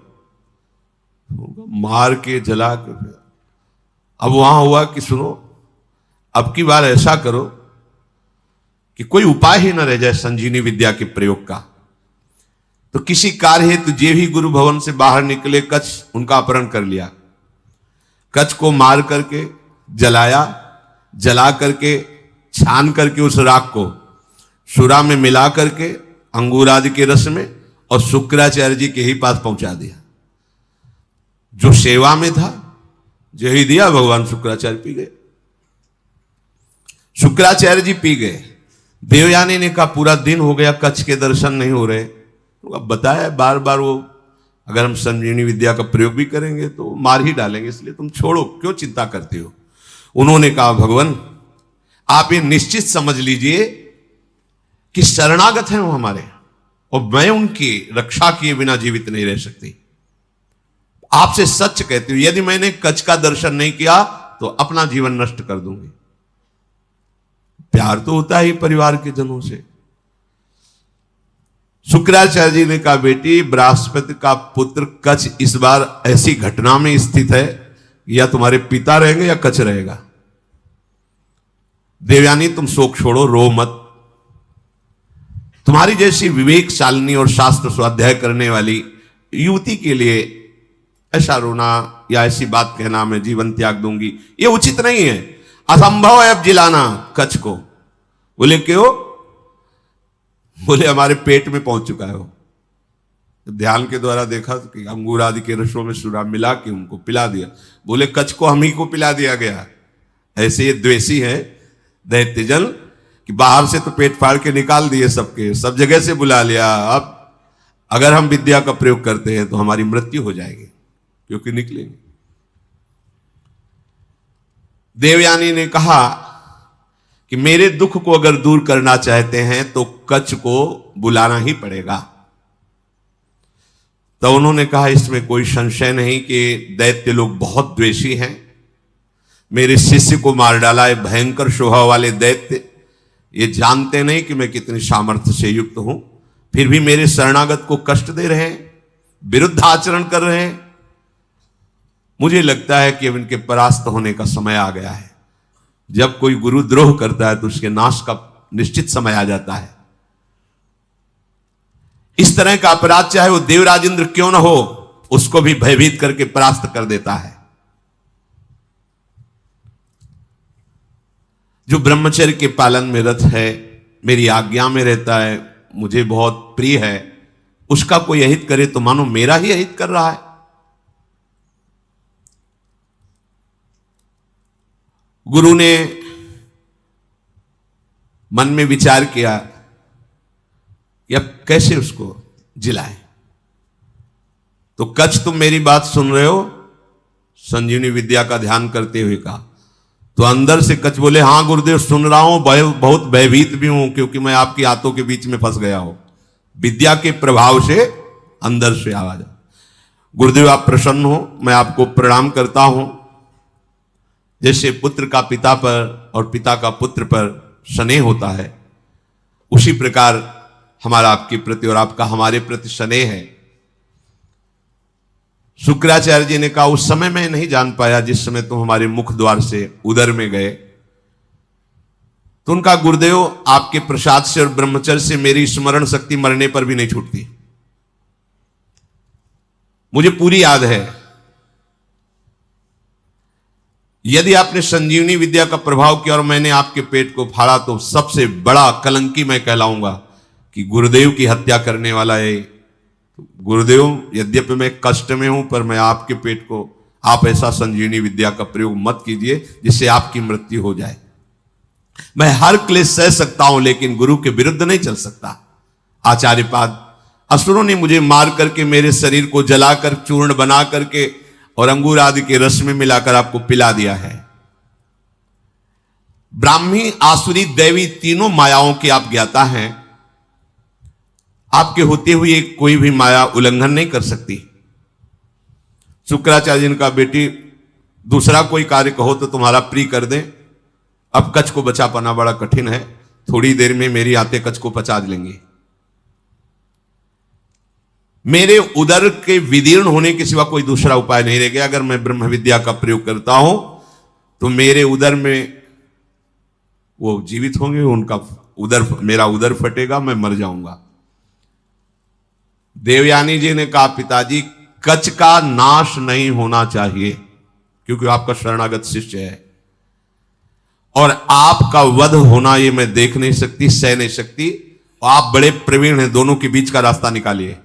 मार के जला के। अब वहां हुआ कि सुनो, अब की बार ऐसा करो कि कोई उपाय ही न रह जाए संजीवनी विद्या के प्रयोग का। तो किसी कार्य हेतु जे भी गुरु भवन से बाहर निकले, कच्छ उनका अपहरण कर लिया। कच्छ को मार करके जलाया, जला करके छान करके उस राख को सुरा में मिला करके अंगूर आदि के रस में और शुक्राचार्य जी के ही पास पहुंचा दिया। जो सेवा में था जो ही दिया, भगवान शुक्राचार्य पी गए। शुक्राचार्य जी पी गए। देवयानी ने कहा पूरा दिन हो गया, कच्छ के दर्शन नहीं हो रहे। तो अब बताया बार बार वो अगर हम संजीवनी विद्या का प्रयोग भी करेंगे तो मार ही डालेंगे, इसलिए तुम छोड़ो, क्यों चिंता करते हो। उन्होंने कहा भगवान आप ये निश्चित समझ लीजिए कि शरणागत हैं वो हमारे, और मैं उनकी रक्षा किए बिना जीवित नहीं रह सकती। आपसे सच कहती हूं, यदि मैंने कच्छ का दर्शन नहीं किया तो अपना जीवन नष्ट कर दूंगी। प्यार तो होता है परिवार के जनों से। शुक्राचार्य जी ने कहा बेटी, बृहस्पति का पुत्र कच्छ इस बार ऐसी घटना में स्थित है, या तुम्हारे पिता रहेंगे या कच्छ रहेगा। देवयानी तुम शोक छोड़ो, रो मत। तुम्हारी जैसी विवेकशालिनी और शास्त्र स्वाध्याय करने वाली युवती के लिए ऐसा रोना या ऐसी बात कहना मैं जीवन त्याग दूंगी, ये उचित नहीं है। असंभव है अब जिलाना कच्छ को। बोले क्यों? बोले हमारे पेट में पहुंच चुका है वो। तो ध्यान के द्वारा देखा कि अंगूर आदि के रसों में सुरा मिला के उनको पिला दिया। बोले कच्छ को हम ही को पिला दिया गया। ऐसे ये द्वेषी है दैत्यजन कि बाहर से तो पेट फाड़ के निकाल दिए सबके, सब जगह से बुला लिया। अब अगर हम विद्या का प्रयोग करते हैं तो हमारी मृत्यु हो जाएगी, क्योंकि निकलेंगे। देवयानी ने कहा कि मेरे दुख को अगर दूर करना चाहते हैं तो कच्छ को बुलाना ही पड़ेगा। तो उन्होंने कहा इसमें कोई संशय नहीं कि दैत्य लोग बहुत द्वेषी हैं। मेरे शिष्य को मार डाला है भयंकर स्वभाव वाले दैत्य। ये जानते नहीं कि मैं कितनी सामर्थ्य से युक्त हूं, फिर भी मेरे शरणागत को कष्ट दे रहे हैं, विरुद्ध आचरण कर रहे हैं। मुझे लगता है कि अब इनके परास्त होने का समय आ गया है। जब कोई गुरुद्रोह करता है तो उसके नाश का निश्चित समय आ जाता है। इस तरह का अपराध चाहे वो देवराज इंद्र क्यों ना हो, उसको भी भयभीत करके परास्त कर देता है। जो ब्रह्मचर्य के पालन में रत है, मेरी आज्ञा में रहता है, मुझे बहुत प्रिय है, उसका कोई अहित करे तो मानो मेरा ही अहित कर रहा है। गुरु ने मन में विचार किया कि अब कैसे उसको जिलाएं। तो कच्छ तुम मेरी बात सुन रहे हो? संजीवनी विद्या का ध्यान करते हुए कहा। तो अंदर से कच्छ बोले हां गुरुदेव सुन रहा हूं, बहुत भयभीत भी हूं, क्योंकि मैं आपकी हाथों के बीच में फंस गया हूं। विद्या के प्रभाव से अंदर से आवाज। गुरुदेव आप प्रसन्न हो, मैं आपको प्रणाम करता हूं। जैसे पुत्र का पिता पर और पिता का पुत्र पर स्नेह होता है, उसी प्रकार हमारा आपके प्रति और आपका हमारे प्रति स्नेह है। शुक्राचार्य जी ने कहा उस समय मैं नहीं जान पाया जिस समय तुम हमारे मुख द्वार से उदर में गए। तो उनका गुरुदेव आपके प्रसाद से और ब्रह्मचर्य से मेरी स्मरण शक्ति मरने पर भी नहीं छूटती। मुझे पूरी याद है। यदि आपने संजीवनी विद्या का प्रभाव किया और मैंने आपके पेट को फाड़ा तो सबसे बड़ा कलंकी मैं कहलाऊंगा कि गुरुदेव की हत्या करने वाला है। गुरुदेव यद्यपि मैं कष्ट में हूं, पर मैं आपके पेट को, आप ऐसा संजीवनी विद्या का प्रयोग मत कीजिए जिससे आपकी मृत्यु हो जाए। मैं हर क्लेश सह सकता हूं, लेकिन गुरु के विरुद्ध नहीं चल सकता। आचार्यपाद असुरों ने मुझे मार करके मेरे शरीर को जलाकर चूर्ण बना करके और अंगूर आदि के रस में मिलाकर आपको पिला दिया है। ब्राह्मी, आसुरी, दैवी तीनों मायाओं की आप ज्ञाता हैं। आपके होते हुए कोई भी माया उल्लंघन नहीं कर सकती। शुक्राचार्य जी का बेटी दूसरा कोई कार्य कहो तो तुम्हारा प्रिय कर दें। अब कच्छ को बचा पाना बड़ा कठिन है, थोड़ी देर में मेरी आते कच्छ को पचा लेंगे। मेरे उदर के विदीर्ण होने के सिवा कोई दूसरा उपाय नहीं रह गया। अगर मैं ब्रह्म विद्या का प्रयोग करता हूं तो मेरे उदर में वो जीवित होंगे, उनका उदर, मेरा उदर फटेगा, मैं मर जाऊंगा। देवयानी जी ने कहा, पिताजी कच का नाश नहीं होना चाहिए, क्योंकि आपका शरणागत शिष्य है, और आपका वध होना ये मैं देख नहीं सकती, सह नहीं सकती, और आप बड़े प्रवीण हैं, दोनों के बीच का रास्ता निकालिए।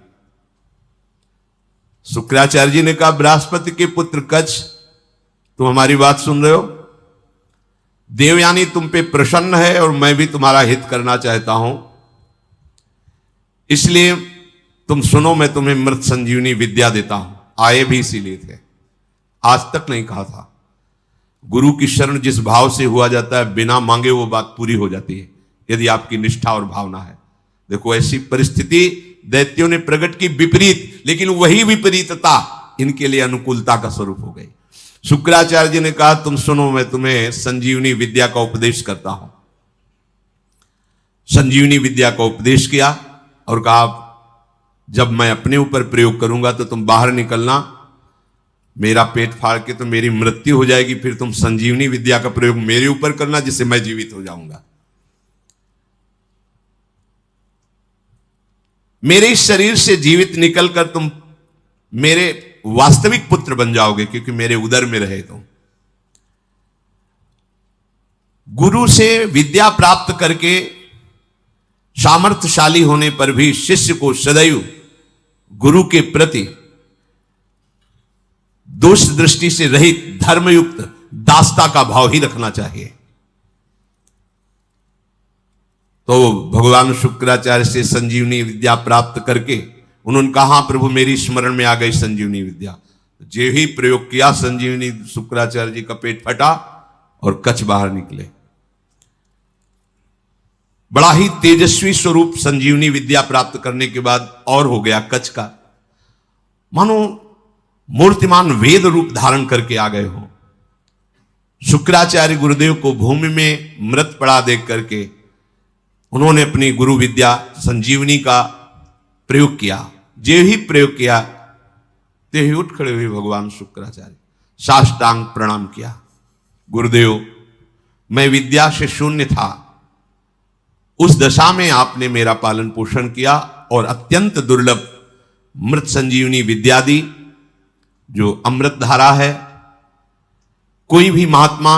शुक्राचार्य जी ने कहा, बृहस्पति के पुत्र कच, तुम हमारी बात सुन रहे हो? देवयानी तुम पे प्रसन्न है और मैं भी तुम्हारा हित करना चाहता हूं, इसलिए तुम सुनो, मैं तुम्हें मृत संजीवनी विद्या देता हूं। आए भी इसीलिए थे, आज तक नहीं कहा था। गुरु की शरण जिस भाव से हुआ जाता है, बिना मांगे वो बात पूरी हो जाती है, यदि आपकी निष्ठा और भावना है। देखो, ऐसी परिस्थिति दैत्यों ने प्रकट की विपरीत, लेकिन वही विपरीतता इनके लिए अनुकूलता का स्वरूप हो गई। शुक्राचार्य जी ने कहा, तुम सुनो, मैं तुम्हें संजीवनी विद्या का उपदेश करता हूं। संजीवनी विद्या का उपदेश किया और कहा, जब मैं अपने ऊपर प्रयोग करूंगा तो तुम बाहर निकलना, मेरा पेट फाड़ के तो मेरी मृत्यु हो जाएगी, फिर तुम संजीवनी विद्या का प्रयोग मेरे ऊपर करना, जिससे मैं जीवित हो जाऊंगा। मेरे इस शरीर से जीवित निकलकर तुम मेरे वास्तविक पुत्र बन जाओगे, क्योंकि मेरे उदर में रहे तुम। गुरु से विद्या प्राप्त करके सामर्थ्यशाली होने पर भी शिष्य को सदैव गुरु के प्रति दोष दृष्टि से रहित धर्मयुक्त दासता का भाव ही रखना चाहिए। तो भगवान शुक्राचार्य से संजीवनी विद्या प्राप्त करके उन्होंने कहा, हाँ प्रभु, मेरी स्मरण में आ गई संजीवनी विद्या। जो ही प्रयोग किया, संजीवनी, शुक्राचार्य जी का पेट फटा और कच बाहर निकले। बड़ा ही तेजस्वी स्वरूप संजीवनी विद्या प्राप्त करने के बाद और हो गया कच का, मानो मूर्तिमान वेद रूप धारण करके आ गए हो। शुक्राचार्य गुरुदेव को भूमि में मृत पड़ा देख करके उन्होंने अपनी गुरु विद्या संजीवनी का प्रयोग किया। जो ही प्रयोग किया, ते ही उठ खड़े हुए भगवान शुक्राचार्य, साष्टांग प्रणाम किया। गुरुदेव, मैं विद्या से शून्य था, उस दशा में आपने मेरा पालन पोषण किया और अत्यंत दुर्लभ मृत संजीवनी विद्या दी, जो अमृत धारा है। कोई भी महात्मा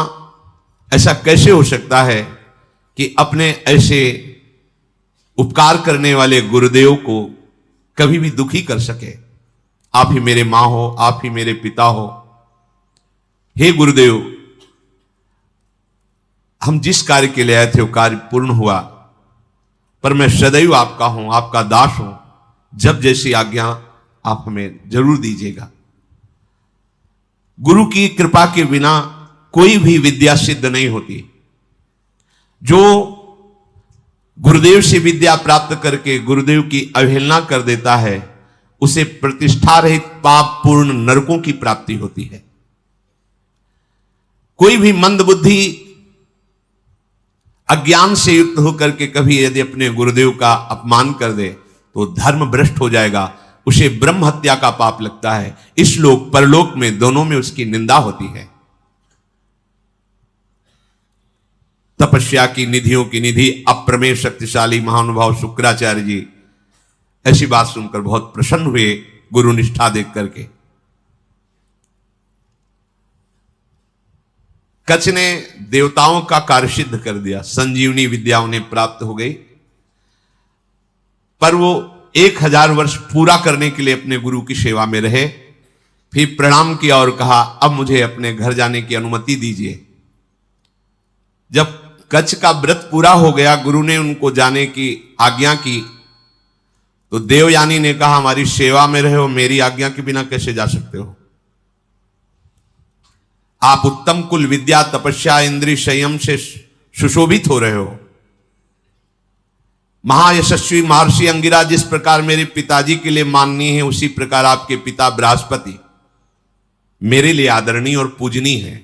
ऐसा कैसे हो सकता है कि अपने ऐसे उपकार करने वाले गुरुदेव को कभी भी दुखी कर सके? आप ही मेरे मां हो, आप ही मेरे पिता हो। हे गुरुदेव, हम जिस कार्य के लिए आए थे वो कार्य पूर्ण हुआ, पर मैं सदैव आपका हूं, आपका दास हूं। जब जैसी आज्ञा आप हमें जरूर दीजिएगा। गुरु की कृपा के बिना कोई भी विद्या सिद्ध नहीं होती। जो गुरुदेव से विद्या प्राप्त करके गुरुदेव की अवहेलना कर देता है, उसे प्रतिष्ठा रहित पाप पूर्ण नरकों की प्राप्ति होती है। कोई भी मंद बुद्धि अज्ञान से युक्त होकर के कभी यदि अपने गुरुदेव का अपमान कर दे तो धर्म भ्रष्ट हो जाएगा, उसे ब्रह्म हत्या का पाप लगता है। इस लोक परलोक में दोनों में उसकी निंदा होती है। तपस्या की निधियों की निधि अप्रमेय शक्तिशाली महानुभाव शुक्राचार्य जी ऐसी बात सुनकर बहुत प्रसन्न हुए, गुरु निष्ठा देख करके। कच ने देवताओं का कार्य सिद्ध कर दिया, संजीवनी विद्या उन्हें प्राप्त हो गई, पर वो 1000 वर्ष पूरा करने के लिए अपने गुरु की सेवा में रहे। फिर प्रणाम किया और कहा, अब मुझे अपने घर जाने की अनुमति दीजिए। जब कच्छ का व्रत पूरा हो गया, गुरु ने उनको जाने की आज्ञा की, तो देवयानी ने कहा, हमारी सेवा में रहे हो, मेरी आज्ञा के बिना कैसे जा सकते हो? आप उत्तम कुल विद्या, तपस्या, इंद्रिय संयम से सुशोभित हो रहे हो। महायशस्वी महर्षि अंगिरा जिस प्रकार मेरे पिताजी के लिए माननीय है, उसी प्रकार आपके पिता बृहस्पति मेरे लिए आदरणीय और पूजनीय है।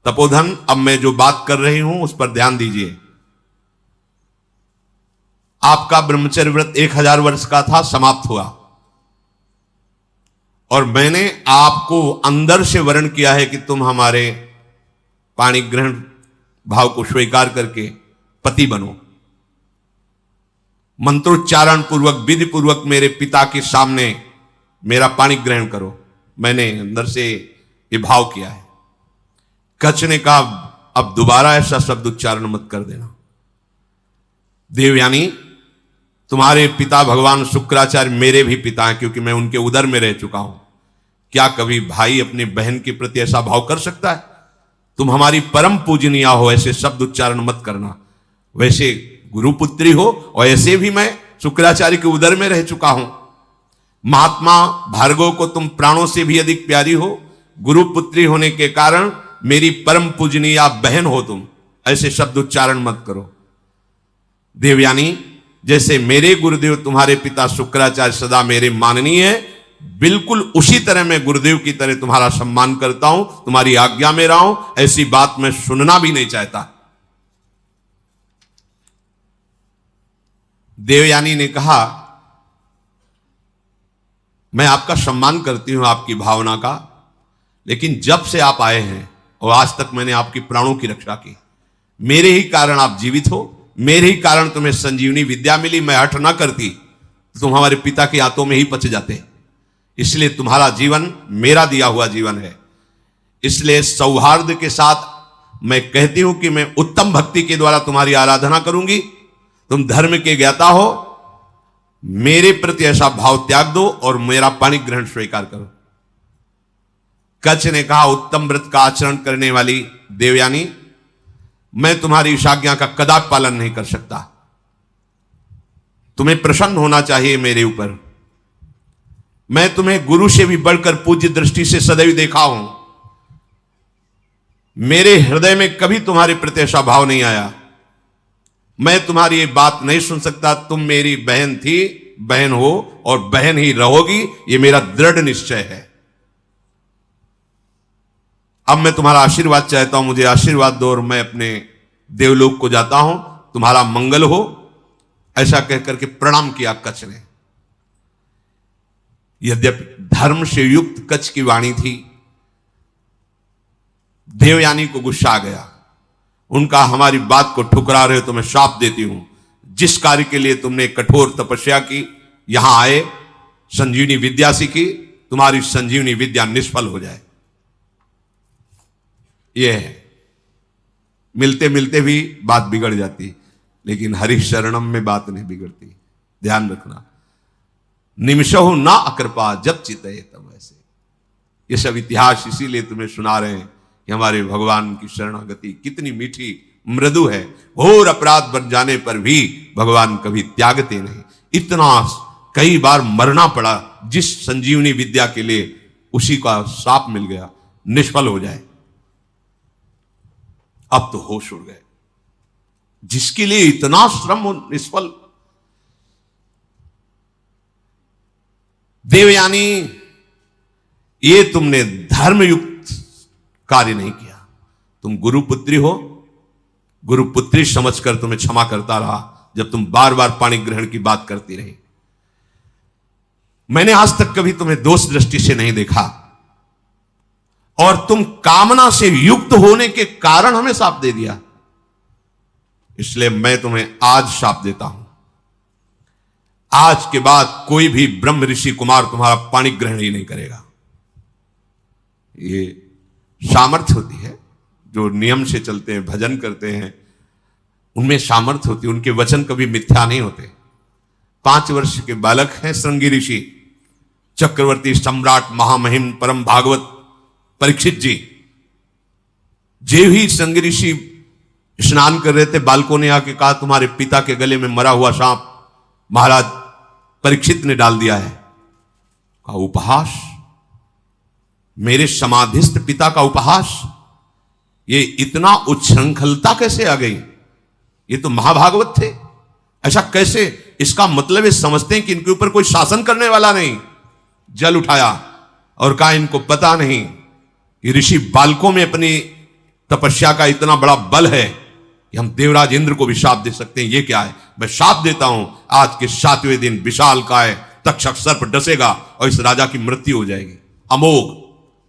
तपोधन, अब मैं जो बात कर रही हूं उस पर ध्यान दीजिए। आपका ब्रह्मचर्य व्रत 1000 वर्ष का था, समाप्त हुआ, और मैंने आपको अंदर से वर्ण किया है कि तुम हमारे पाणी ग्रहण भाव को स्वीकार करके पति बनो। मंत्रोच्चारण पूर्वक विधि पूर्वक मेरे पिता के सामने मेरा पानी ग्रहण करो। मैंने अंदर से ये भाव किया है। कच्छ ने कहा अब दोबारा ऐसा शब्द उच्चारण मत कर देना। देवयानी, तुम्हारे पिता भगवान शुक्राचार्य मेरे भी पिता हैं, क्योंकि मैं उनके उदर में रह चुका हूं। क्या कभी भाई अपने बहन के प्रति ऐसा भाव कर सकता है? तुम हमारी परम पूजनीय हो, ऐसे शब्द उच्चारण मत करना। वैसे गुरुपुत्री हो और ऐसे भी मैं शुक्राचार्य के उदर में रह चुका हूं। महात्मा भार्गव को तुम प्राणों से भी अधिक प्यारी हो। गुरुपुत्री होने के कारण मेरी परम पूजनीय बहन हो तुम। ऐसे शब्द उच्चारण मत करो। देवयानी, जैसे मेरे गुरुदेव तुम्हारे पिता शुक्राचार्य सदा मेरे माननीय है, बिल्कुल उसी तरह मैं गुरुदेव की तरह तुम्हारा सम्मान करता हूं, तुम्हारी आज्ञा में रहा हूं। ऐसी बात मैं सुनना भी नहीं चाहता। देवयानी ने कहा, मैं आपका सम्मान करती हूं, आपकी भावना का, लेकिन जब से आप आए हैं और आज तक मैंने आपकी प्राणों की रक्षा की। मेरे ही कारण आप जीवित हो, मेरे ही कारण तुम्हें संजीवनी विद्या मिली। मैं हठ ना करती तो तुम हमारे पिता के हाथों में ही पच जाते। इसलिए तुम्हारा जीवन मेरा दिया हुआ जीवन है। इसलिए सौहार्द के साथ मैं कहती हूं कि मैं उत्तम भक्ति के द्वारा तुम्हारी आराधना करूंगी। तुम धर्म के ज्ञाता हो, मेरे प्रति ऐसा भाव त्याग दो और मेरा पाणी ग्रहण स्वीकार करो। कच्छ ने कहा, उत्तम व्रत का आचरण करने वाली देवयानी, मैं तुम्हारी इस आज्ञा का कदापि पालन नहीं कर सकता। तुम्हें प्रसन्न होना चाहिए मेरे ऊपर। मैं तुम्हें गुरु से भी बढ़कर पूज्य दृष्टि से सदैव देखा हूं। मेरे हृदय में कभी तुम्हारे प्रति ऐसा भाव नहीं आया। मैं तुम्हारी ये बात नहीं सुन सकता। तुम मेरी बहन थी, बहन हो और बहन ही रहोगी, ये मेरा दृढ़ निश्चय है। अब मैं तुम्हारा आशीर्वाद चाहता हूं, मुझे आशीर्वाद दो और मैं अपने देवलोक को जाता हूं। तुम्हारा मंगल हो। ऐसा कहकर के प्रणाम किया कच्छ ने। यद्यपि धर्म से युक्त कच्छ की वाणी थी, देवयानी को गुस्सा आ गया। उनका, हमारी बात को ठुकरा रहे हो तो मैं शाप देती हूं। जिस कार्य के लिए तुमने कठोर तपस्या की, यहां आए, संजीवनी विद्या सीखी, तुम्हारी संजीवनी विद्या निष्फल हो जाए। यह है, मिलते मिलते भी बात बिगड़ जाती, लेकिन हरि शरणम में बात नहीं बिगड़ती। ध्यान रखना। निमिषहु ना अकृपा जब चितये तब ऐसे। ये सब इतिहास इसीलिए तुम्हें सुना रहे हैं कि हमारे भगवान की शरणागति कितनी मीठी मृदु है। घोर अपराध बन जाने पर भी भगवान कभी त्यागते नहीं। इतना कई बार मरना पड़ा जिस संजीवनी विद्या के लिए, उसी का शाप मिल गया, निष्फल हो जाए। अब तो होश उड़ गए। जिसके लिए इतना श्रम निष्फल। देवयानी, ये तुमने धर्मयुक्त कार्य नहीं किया। तुम गुरुपुत्री हो, गुरुपुत्री समझकर तुम्हें क्षमा करता रहा जब तुम बार बार पाणी ग्रहण की बात करती रही। मैंने आज तक कभी तुम्हें दोष दृष्टि से नहीं देखा और तुम कामना से युक्त होने के कारण हमें शाप दे दिया। इसलिए मैं तुम्हें आज शाप देता हूं। आज के बाद कोई भी ब्रह्म ऋषि कुमार तुम्हारा पाणी ग्रहण ही नहीं करेगा। ये सामर्थ्य होती है, जो नियम से चलते हैं, भजन करते हैं, उनमें सामर्थ्य होती है। उनके वचन कभी मिथ्या नहीं होते। 5 वर्ष के बालक हैं श्रृंगी ऋषि, चक्रवर्ती सम्राट महामहिम परम भागवत परीक्षित जी। जे ही श्रृंगी ऋषि स्नान कर रहे थे, बालकों ने आके कहा, तुम्हारे पिता के गले में मरा हुआ सांप महाराज परीक्षित ने डाल दिया है। कहा, उपहास? मेरे समाधिस्थ पिता का उपहास? ये इतना उच्छृंखलता कैसे आ गई? ये तो महाभागवत थे, ऐसा कैसे? इसका मतलब ये समझते हैं कि इनके ऊपर कोई शासन करने वाला नहीं। जल उठाया और कहा, इनको पता नहीं कि ऋषि बालकों में अपनी तपस्या का इतना बड़ा बल है कि हम देवराज इंद्र को भी शाप दे सकते हैं। ये क्या है? मैं शाप देता हूं, आज के 7वें दिन विशाल काय तक्षक सर्प डसेगा और इस राजा की मृत्यु हो जाएगी। अमोघ,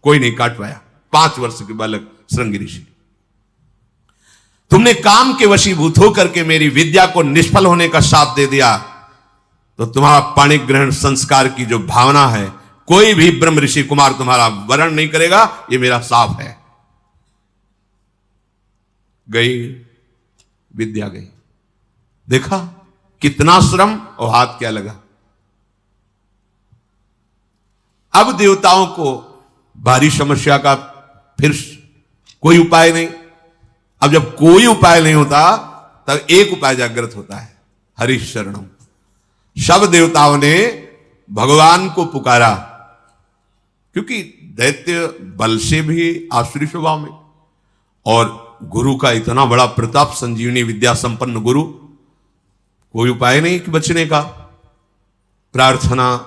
कोई नहीं काट पाया। 5 वर्ष के बालक श्रृंगी ऋषि। तुमने काम के वशीभूत होकर के मेरी विद्या को निष्फल होने का शाप दे दिया, तो तुम्हारा पाणिक ग्रहण संस्कार की जो भावना है, कोई भी ब्रह्म ऋषि कुमार तुम्हारा वरण नहीं करेगा, ये मेरा शाप है। गई विद्या गई। देखा कितना श्रम और हाथ क्या लगा। अब देवताओं को भारी समस्या का फिर कोई उपाय नहीं। अब जब कोई उपाय नहीं होता तब एक उपाय जागृत होता है, हरिश शरणम। सब देवताओं ने भगवान को पुकारा, क्योंकि दैत्य बल से भी आसुरी स्वभाव में, और गुरु का इतना बड़ा प्रताप, संजीवनी विद्या संपन्न गुरु, कोई उपाय नहीं कि बचने का। प्रार्थना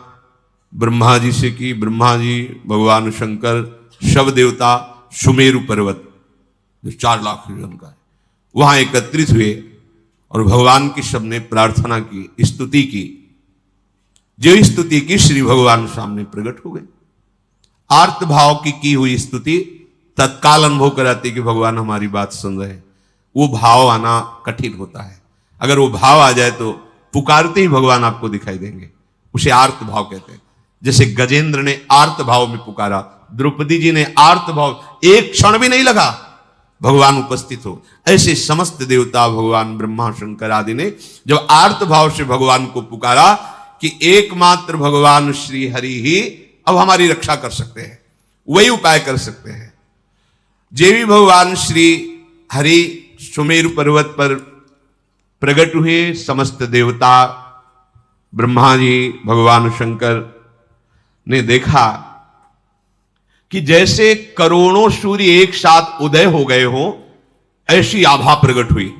ब्रह्मा जी से की। ब्रह्मा जी, भगवान शंकर, शव देवता सुमेरु पर्वत जो 4 लाख योजन का है, वहां एकत्रित हुए और भगवान की सबने प्रार्थना की, स्तुति की। जो स्तुति की श्री भगवान सामने प्रकट हो गए। आर्त भाव की हुई स्तुति तत्काल अनुभव कराती कि भगवान हमारी बात सुन रहे हैं। वो भाव आना कठिन होता है। अगर वो भाव आ जाए तो पुकारते ही भगवान आपको दिखाई देंगे। उसे आर्त भाव कहते हैं। जैसे गजेंद्र ने आर्त भाव में पुकारा, द्रौपदी जी ने आर्त भाव, एक क्षण भी नहीं लगा भगवान उपस्थित हो। ऐसे समस्त देवता, भगवान ब्रह्मा शंकर आदि ने जब आर्त भाव से भगवान को पुकारा कि एकमात्र भगवान श्री हरि ही अब हमारी रक्षा कर सकते हैं, वही उपाय कर सकते हैं। जेवी भगवान श्री हरि सुमेरु पर्वत पर प्रकट हुए। समस्त देवता, ब्रह्मा जी, भगवान शंकर ने देखा कि जैसे करोड़ों सूर्य एक साथ उदय हो गए हो, ऐसी आभा प्रकट हुई।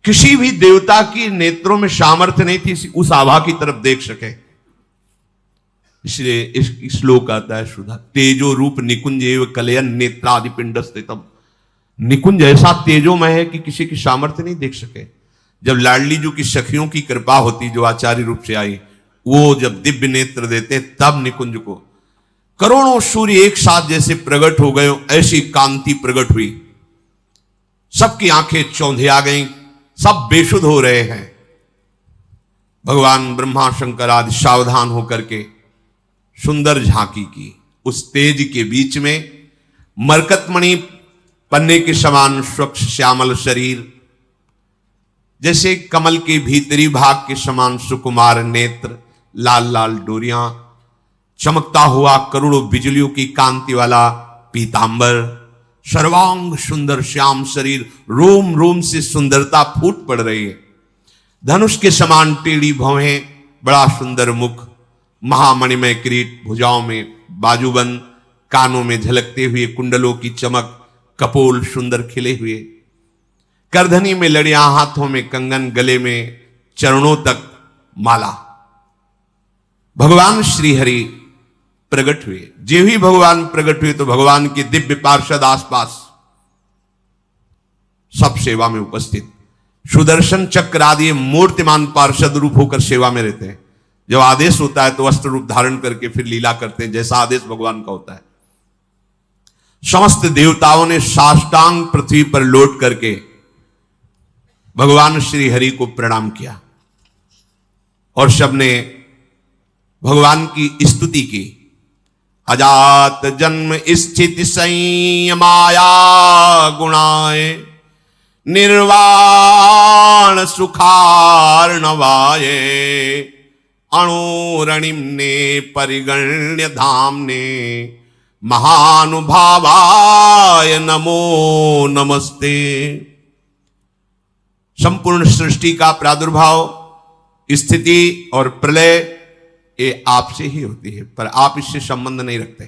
किसी भी देवता की नेत्रों में सामर्थ्य नहीं थी उस आभा की तरफ देख सके। इसलिए इस श्लोक आता है सुधा, तेजो रूप निकुंज एव कलयन नेत्रादि पिंड स्थितम। निकुंज ऐसा तेजोमय है कि किसी की सामर्थ्य नहीं देख सके। जब लाडली जी की सखियों की कृपा होती, जो आचार्य रूप से आई, वो जब दिव्य नेत्र देते तब निकुंज को करोड़ों सूर्य एक साथ जैसे प्रकट हो गए, ऐसी कांति प्रकट हुई। सबकी आंखें चौंधे आ गईं, सब बेशुद्ध हो रहे हैं। भगवान ब्रह्मा शंकर आदि सावधान होकर के सुंदर झांकी की। उस तेज के बीच में मरकतमणि पन्ने के समान स्वच्छ श्यामल शरीर, जैसे कमल के भीतरी भाग के समान सुकुमार नेत्र, लाल लाल डोरियां, चमकता हुआ करोड़ों बिजलियों की कांति वाला पीतांबर, सर्वांग सुंदर श्याम शरीर, रोम रोम से सुंदरता फूट पड़ रही है। धनुष के समान टेढ़ी भौहें, बड़ा सुंदर मुख, महामणिमय किरीट, भुजाओं में बाजूबंद, कानों में झलकते हुए कुंडलों की चमक, कपोल सुंदर खिले हुए, करधनी में लड़ियां, हाथों में कंगन, गले में चरणों तक माला। भगवान श्री हरि प्रकट हुए। जो ही भगवान प्रकट हुए तो भगवान के दिव्य पार्षद आसपास सब सेवा में उपस्थित। सुदर्शन चक्र आदि मूर्तिमान पार्षद रूप होकर सेवा में रहते हैं। जब आदेश होता है तो वस्त्र रूप धारण करके फिर लीला करते हैं, जैसा आदेश भगवान का होता है। समस्त देवताओं ने साष्टांग पृथ्वी पर लौट करके भगवान श्री हरि को प्रणाम किया और सबने भगवान की स्तुति की। अजात जन्म स्थिति संयमाया गुणाए, निर्वाण सुखार्णवाये, अणुरणिम्ने परिगण्य धाम्ने, महानुभावाय नमो नमस्ते। संपूर्ण सृष्टि का प्रादुर्भाव, स्थिति और प्रलय ये आपसे ही होती है, पर आप इससे संबंध नहीं रखते।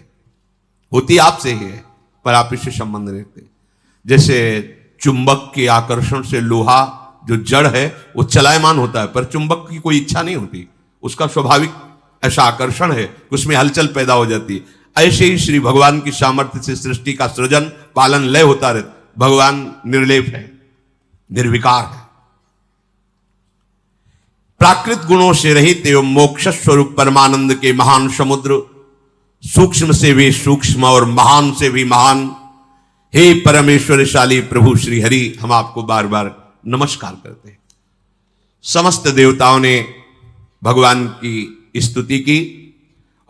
होती आपसे ही है पर आप इससे संबंध नहीं रखते। जैसे चुंबक के आकर्षण से लोहा जो जड़ है वो चलायमान होता है, पर चुंबक की कोई इच्छा नहीं होती, उसका स्वाभाविक ऐसा आकर्षण है कि उसमें हलचल पैदा हो जाती है। ऐसे ही श्री भगवान की सामर्थ्य से सृष्टि का सृजन पालन लय होता रहता। भगवान निर्लेप है, निर्विकार है, प्राकृत गुणों से रहित एवं मोक्ष स्वरूप परमानंद के महान समुद्र, सूक्ष्म से भी सूक्ष्म और महान से भी महान, हे परमेश्वरशाली प्रभु श्री हरि, हम आपको बार बार नमस्कार करते हैं। समस्त देवताओं ने भगवान की स्तुति की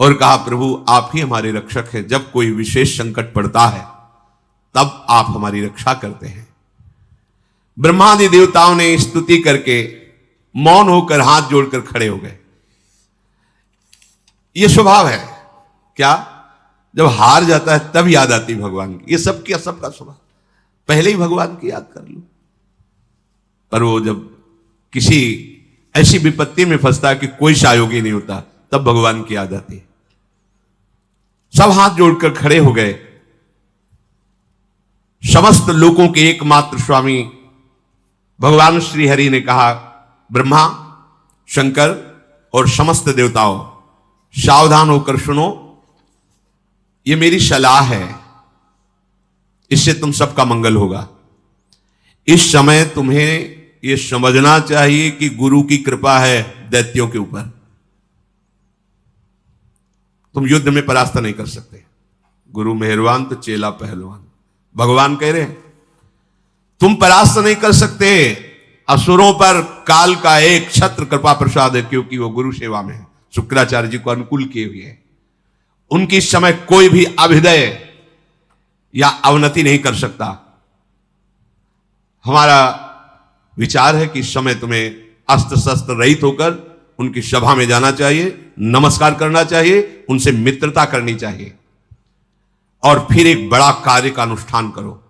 और कहा, प्रभु आप ही हमारे रक्षक हैं, जब कोई विशेष संकट पड़ता है तब आप हमारी रक्षा करते हैं। ब्रह्मादि देवताओं ने स्तुति करके मौन होकर हाथ जोड़कर खड़े हो गए। यह स्वभाव है क्या, जब हार जाता है तब याद आती भगवान की। ये सबका स्वभाव, पहले ही भगवान की याद कर लो। पर वो जब किसी ऐसी विपत्ति में फंसता है कि कोई सहयोगी नहीं होता, तब भगवान की याद आती है। सब हाथ जोड़कर खड़े हो गए। समस्त लोकों के एकमात्र स्वामी भगवान श्री हरि ने कहा, ब्रह्मा, शंकर और समस्त देवताओं, सावधान होकर सुनो, ये मेरी सलाह है, इससे तुम सबका मंगल होगा। इस समय तुम्हें यह समझना चाहिए कि गुरु की कृपा है दैत्यों के ऊपर। तुम युद्ध में परास्त नहीं कर सकते। गुरु मेहरबान तो चेला पहलवान। भगवान कह रहे हैं तुम परास्त नहीं कर सकते। असुरों पर काल का एक छत्र कृपा प्रसाद है, क्योंकि वो गुरु सेवा में है, शुक्राचार्य जी को अनुकूल किए हुए है। उनकी समय कोई भी अभ्युदय या अवनति नहीं कर सकता। हमारा विचार है कि इस समय तुम्हें अस्त्र शस्त्र रहित होकर उनकी सभा में जाना चाहिए, नमस्कार करना चाहिए, उनसे मित्रता करनी चाहिए और फिर एक बड़ा कार्य का अनुष्ठान करो।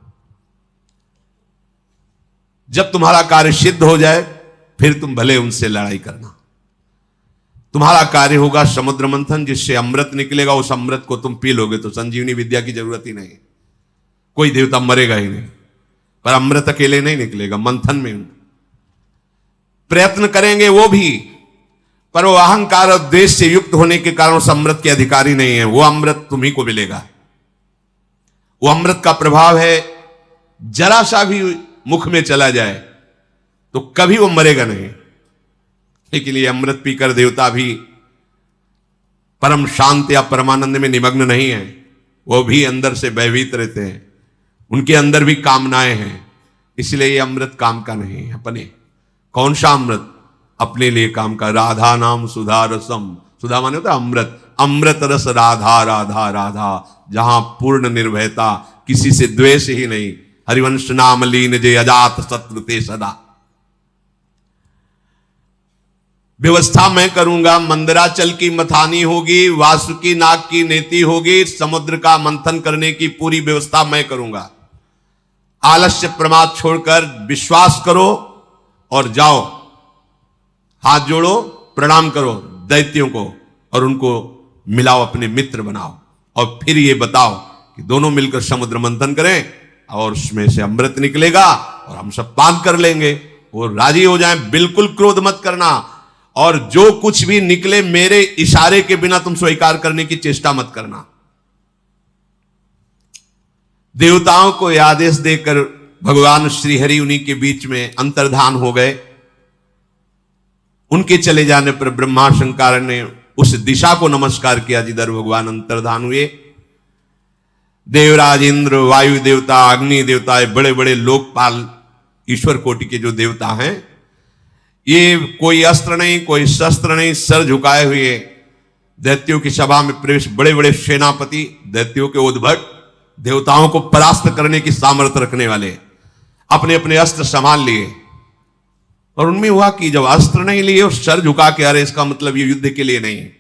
जब तुम्हारा कार्य सिद्ध हो जाए फिर तुम भले उनसे लड़ाई करना। तुम्हारा कार्य होगा समुद्र मंथन, जिससे अमृत निकलेगा। उस अमृत को तुम पी लोगे तो संजीवनी विद्या की जरूरत ही नहीं, कोई देवता मरेगा ही नहीं। पर अमृत अकेले नहीं निकलेगा, मंथन में प्रयत्न करेंगे वो भी, पर वो अहंकार और द्वेष से युक्त होने के कारण उस अमृत के अधिकारी नहीं है। वो अमृत तुम्ही को मिलेगा। वो अमृत का प्रभाव है, जरा सा भी मुख में चला जाए तो कभी वो मरेगा नहीं। लेकिन ये अमृत पीकर देवता भी परम शांत या परमानंद में निमग्न नहीं है, वो भी अंदर से भयभीत रहते हैं, उनके अंदर भी कामनाएं हैं। इसलिए ये अमृत काम का नहीं है अपने। कौन सा अमृत? अपने लिए काम का। राधा नाम सुधा रसम, सुधा माने होता है अमृत। अमृत रस राधा राधा राधा, जहां पूर्ण निर्भयता, किसी से द्वेष ही नहीं। हरिवंश नाम लीन जे अजात शत्रु ते सदा। व्यवस्था मैं करूंगा, मंदराचल की मथानी होगी, वासुकी नाग की नेति होगी, समुद्र का मंथन करने की पूरी व्यवस्था मैं करूंगा। आलस्य प्रमाद छोड़कर विश्वास करो और जाओ, हाथ जोड़ो, प्रणाम करो दैत्यों को और उनको मिलाओ, अपने मित्र बनाओ और फिर ये बताओ कि दोनों मिलकर समुद्र मंथन करें और उसमें से अमृत निकलेगा और हम सब पान कर लेंगे। वो राजी हो जाएं। बिल्कुल क्रोध मत करना और जो कुछ भी निकले मेरे इशारे के बिना तुम स्वीकार करने की चेष्टा मत करना। देवताओं को आदेश देकर भगवान श्री हरि उन्हीं के बीच में अंतर्धान हो गए। उनके चले जाने पर ब्रह्मा शंकर ने उस दिशा को नमस्कार किया जिधर भगवान अंतर्धान हुए। देवराज इंद्र, वायु देवता, अग्नि देवता, बड़े बड़े लोकपाल ईश्वर कोटि के जो देवता हैं, ये कोई अस्त्र नहीं, कोई शस्त्र नहीं, सर झुकाए हुए दैत्यों की सभा में प्रवेश। बड़े बड़े सेनापति, दैत्यों के उद्भट, देवताओं को परास्त करने की सामर्थ्य रखने वाले, अपने अपने अस्त्र संभाल लिए। और उनमें हुआ कि जब अस्त्र नहीं लिए और सर झुका के आ रहे, इसका मतलब ये युद्ध के लिए नहीं है,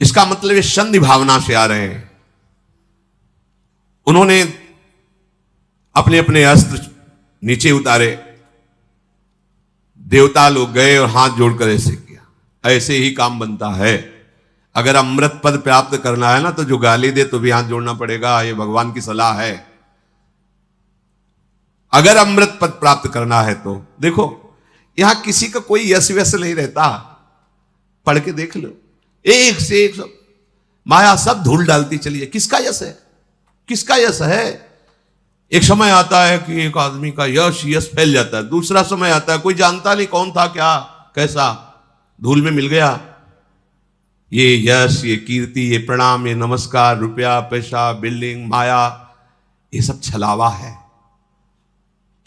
इसका मतलब ये संधि भावना से आ रहे हैं। उन्होंने अपने अपने अस्त्र नीचे उतारे। देवता लोग गए और हाथ जोड़कर ऐसे किया। ऐसे ही काम बनता है। अगर अमृत पद प्राप्त करना है ना, तो जो गाली दे तो भी हाथ जोड़ना पड़ेगा। ये भगवान की सलाह है। अगर अमृत पद प्राप्त करना है तो देखो, यहां किसी का कोई यश व्यस नहीं रहता। पढ़ के देख लो, एक से एक सब माया सब धूल डालती चली है। किसका यश है? किसका यश है? एक समय आता है कि एक आदमी का यश फैल जाता है। दूसरा समय आता है कोई जानता नहीं कौन था, क्या, कैसा, धूल में मिल गया। ये यश, ये कीर्ति, ये प्रणाम, ये नमस्कार, रुपया, पैसा, बिल्डिंग, माया, ये सब छलावा है।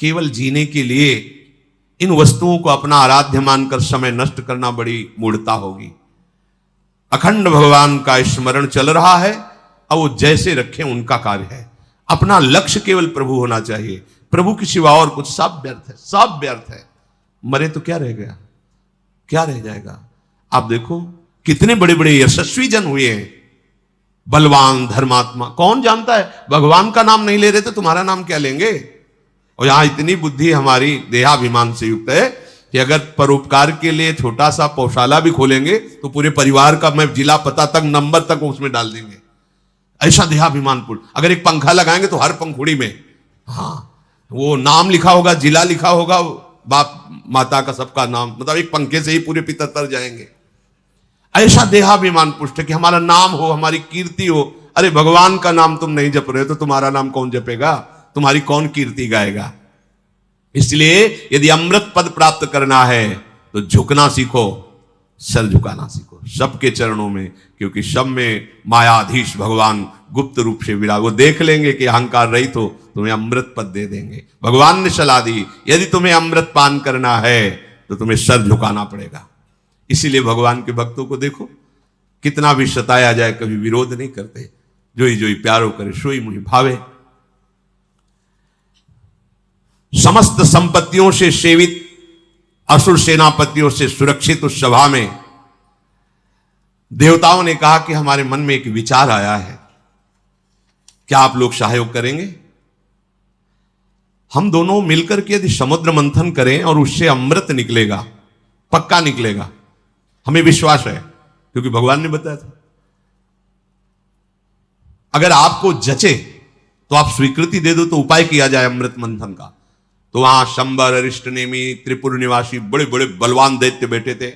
केवल जीने के लिए इन वस्तुओं को अपना आराध्य मानकर समय नष्ट करना बड़ी मूढ़ता होगी। अखंड भगवान का स्मरण चल रहा है, अब वो जैसे रखें उनका कार्य है। अपना लक्ष्य केवल प्रभु होना चाहिए। प्रभु की सिवा और कुछ सब व्यर्थ है, सब व्यर्थ है। मरे तो क्या रह गया, क्या रह जाएगा। आप देखो कितने बड़े बड़े यशस्वी जन हुए हैं, बलवान, धर्मात्मा। कौन जानता है, भगवान का नाम नहीं ले रहे तो तुम्हारा नाम क्या लेंगे। और यहां इतनी बुद्धि हमारी देहाभिमान से युक्त है कि अगर परोपकार के लिए छोटा सा पौशाला भी खोलेंगे तो पूरे परिवार का मैं जिला पता तक, नंबर तक उसमें डाल देंगे। ऐसा देहाभिमानपूर्ण। अगर एक पंखा लगाएंगे तो हर पंखुड़ी में वो नाम लिखा होगा, जिला लिखा होगा, बाप माता का सबका नाम, मतलब एक पंखे से ही पूरे पितर तर जाएंगे। ऐसा देहाभिमान पुष्ट है कि हमारा नाम हो, हमारी कीर्ति हो। अरे भगवान का नाम तुम नहीं जप रहे हो तो तुम्हारा नाम कौन जपेगा, तुम्हारी कौन कीर्ति गाएगा। इसलिए यदि अमृत पद प्राप्त करना है तो झुकना सीखो, सर झुकाना सीखो सबके चरणों में, क्योंकि सब में मायाधीश भगवान गुप्त रूप से विराज। वो देख लेंगे कि अहंकार रहित हो, तुम्हें अमृत पद दे देंगे। भगवान ने सलाह दी, यदि तुम्हें अमृत पान करना है तो तुम्हें सर झुकाना पड़ेगा। इसीलिए भगवान के भक्तों को देखो, कितना भी सताया जाए कभी विरोध नहीं करते। जोई जोई प्यारो करे सोई मुहि भावे। समस्त संपत्तियों से सेवित, असुर सेनापतियों से सुरक्षित उस सभा में देवताओं ने कहा कि हमारे मन में एक विचार आया है, क्या आप लोग सहयोग करेंगे। हम दोनों मिलकर के यदि समुद्र मंथन करें और उससे अमृत निकलेगा, पक्का निकलेगा, हमें विश्वास है क्योंकि भगवान ने बताया था। अगर आपको जचे तो आप स्वीकृति दे दो तो उपाय किया जाए अमृत मंथन का। तो वहां शंबर, अरिष्ट नेमी, त्रिपुर निवासी बड़े बड़े बलवान दैत्य बैठे थे।